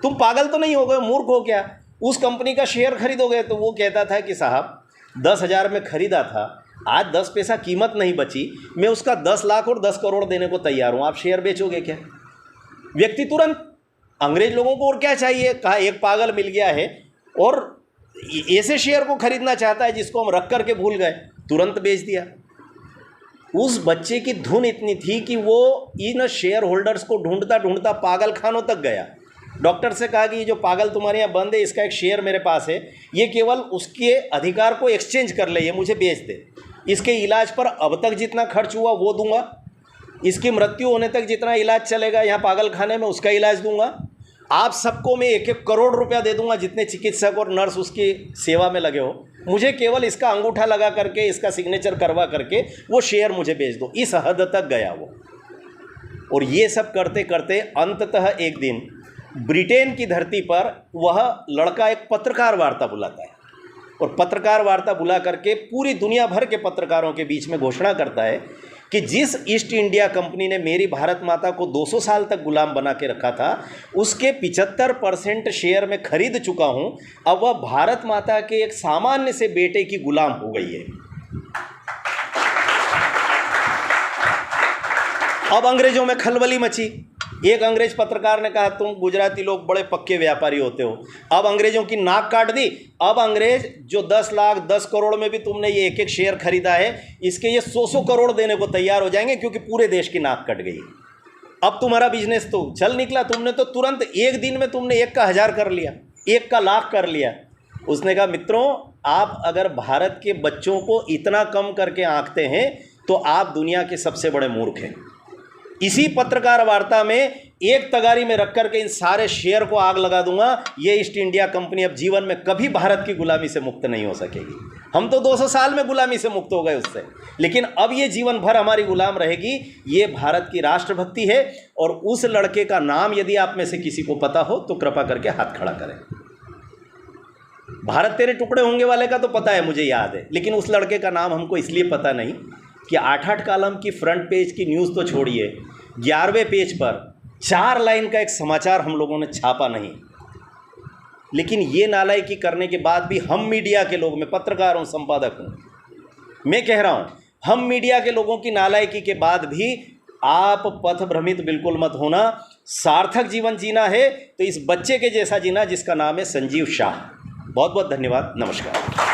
तुम पागल तो नहीं हो गए, मूर्ख हो क्या, उस कंपनी का शेयर खरीदोगे? तो वो कहता था कि साहब 10,000 में ख़रीदा था, आज 10 पैसा कीमत नहीं बची, मैं उसका 10 लाख और 10 करोड़ देने को तैयार हूँ, आप शेयर बेचोगे क्या? व्यक्ति तुरंत, अंग्रेज लोगों को और क्या चाहिए, कहा एक पागल मिल गया है और ऐसे शेयर को खरीदना चाहता है जिसको हम रख करके भूल गए, तुरंत बेच दिया। उस बच्चे की धुन इतनी थी कि वो इन शेयर होल्डर्स को ढूंढता ढूंढता पागल खानों तक गया। डॉक्टर से कहा कि ये जो पागल तुम्हारे यहाँ बंद है, इसका एक शेयर मेरे पास है, ये केवल उसके अधिकार को एक्सचेंज कर ले, ये मुझे बेच दे, इसके इलाज पर अब तक जितना खर्च हुआ वो दूंगा, इसकी मृत्यु होने तक जितना इलाज चलेगा यहाँ पागल खाने में उसका इलाज दूंगा, आप सबको मैं 1-1 करोड़ रुपया दे दूंगा जितने चिकित्सक और नर्स उसकी सेवा में लगे हो, मुझे केवल इसका अंगूठा लगा करके, इसका सिग्नेचर करवा करके वो शेयर मुझे बेच दो। इस हद तक गया वो। और ये सब करते करते अंततः एक दिन ब्रिटेन की धरती पर वह लड़का एक पत्रकार वार्ता बुलाता है और पत्रकार वार्ता बुला करके पूरी दुनिया भर के पत्रकारों के बीच में घोषणा करता है कि जिस ईस्ट इंडिया कंपनी ने मेरी भारत माता को 200 साल तक गुलाम बना के रखा था, उसके 75% शेयर में खरीद चुका हूं, अब वह भारत माता के एक सामान्य से बेटे की गुलाम हो गई है। अब अंग्रेजों में खलबली मची। एक अंग्रेज पत्रकार ने कहा तुम गुजराती लोग बड़े पक्के व्यापारी होते हो। अब अंग्रेजों की नाक काट दी। अब अंग्रेज जो 10 लाख 10 करोड़ में भी तुमने ये एक एक शेयर खरीदा है, इसके ये 100 करोड़ देने को तैयार हो जाएंगे, क्योंकि पूरे देश की नाक कट गई। अब तुम्हारा बिजनेस तो चल निकला, तुमने तो तुरंत एक दिन में तुमने 1 का 1000 कर लिया, 1 का लाख कर लिया। उसने कहा मित्रों, आप अगर भारत के बच्चों को इतना कम करके आंकते हैं तो आप दुनिया के सबसे बड़े मूर्ख हैं। इसी पत्रकार वार्ता में एक तगारी में रख करके इन सारे शेयर को आग लगा दूंगा, ये ईस्ट इंडिया कंपनी अब जीवन में कभी भारत की गुलामी से मुक्त नहीं हो सकेगी। हम तो 200 साल में गुलामी से मुक्त हो गए उससे, लेकिन अब ये जीवन भर हमारी गुलाम रहेगी। ये भारत की राष्ट्रभक्ति है। और उस लड़के का नाम यदि आप में से किसी को पता हो तो कृपा करके हाथ खड़ा करें। भारत तेरे टुकड़े होंगे वाले का तो पता है, मुझे याद है, लेकिन उस लड़के का नाम हमको इसलिए पता नहीं कि 8-8 कॉलम की फ्रंट पेज की न्यूज़ तो छोड़िए, 11वें पेज पर 4 लाइन का एक समाचार हम लोगों ने छापा नहीं। लेकिन ये नालायकी करने के बाद भी हम मीडिया के लोग, मैं पत्रकार हूँ, संपादक हूँ, मैं कह रहा हूँ, हम मीडिया के लोगों की नालायकी के बाद भी आप पथ भ्रमित बिल्कुल मत होना। सार्थक जीवन जीना है तो इस बच्चे के जैसा जीना जिसका नाम है संजीव शाह। बहुत बहुत धन्यवाद। नमस्कार।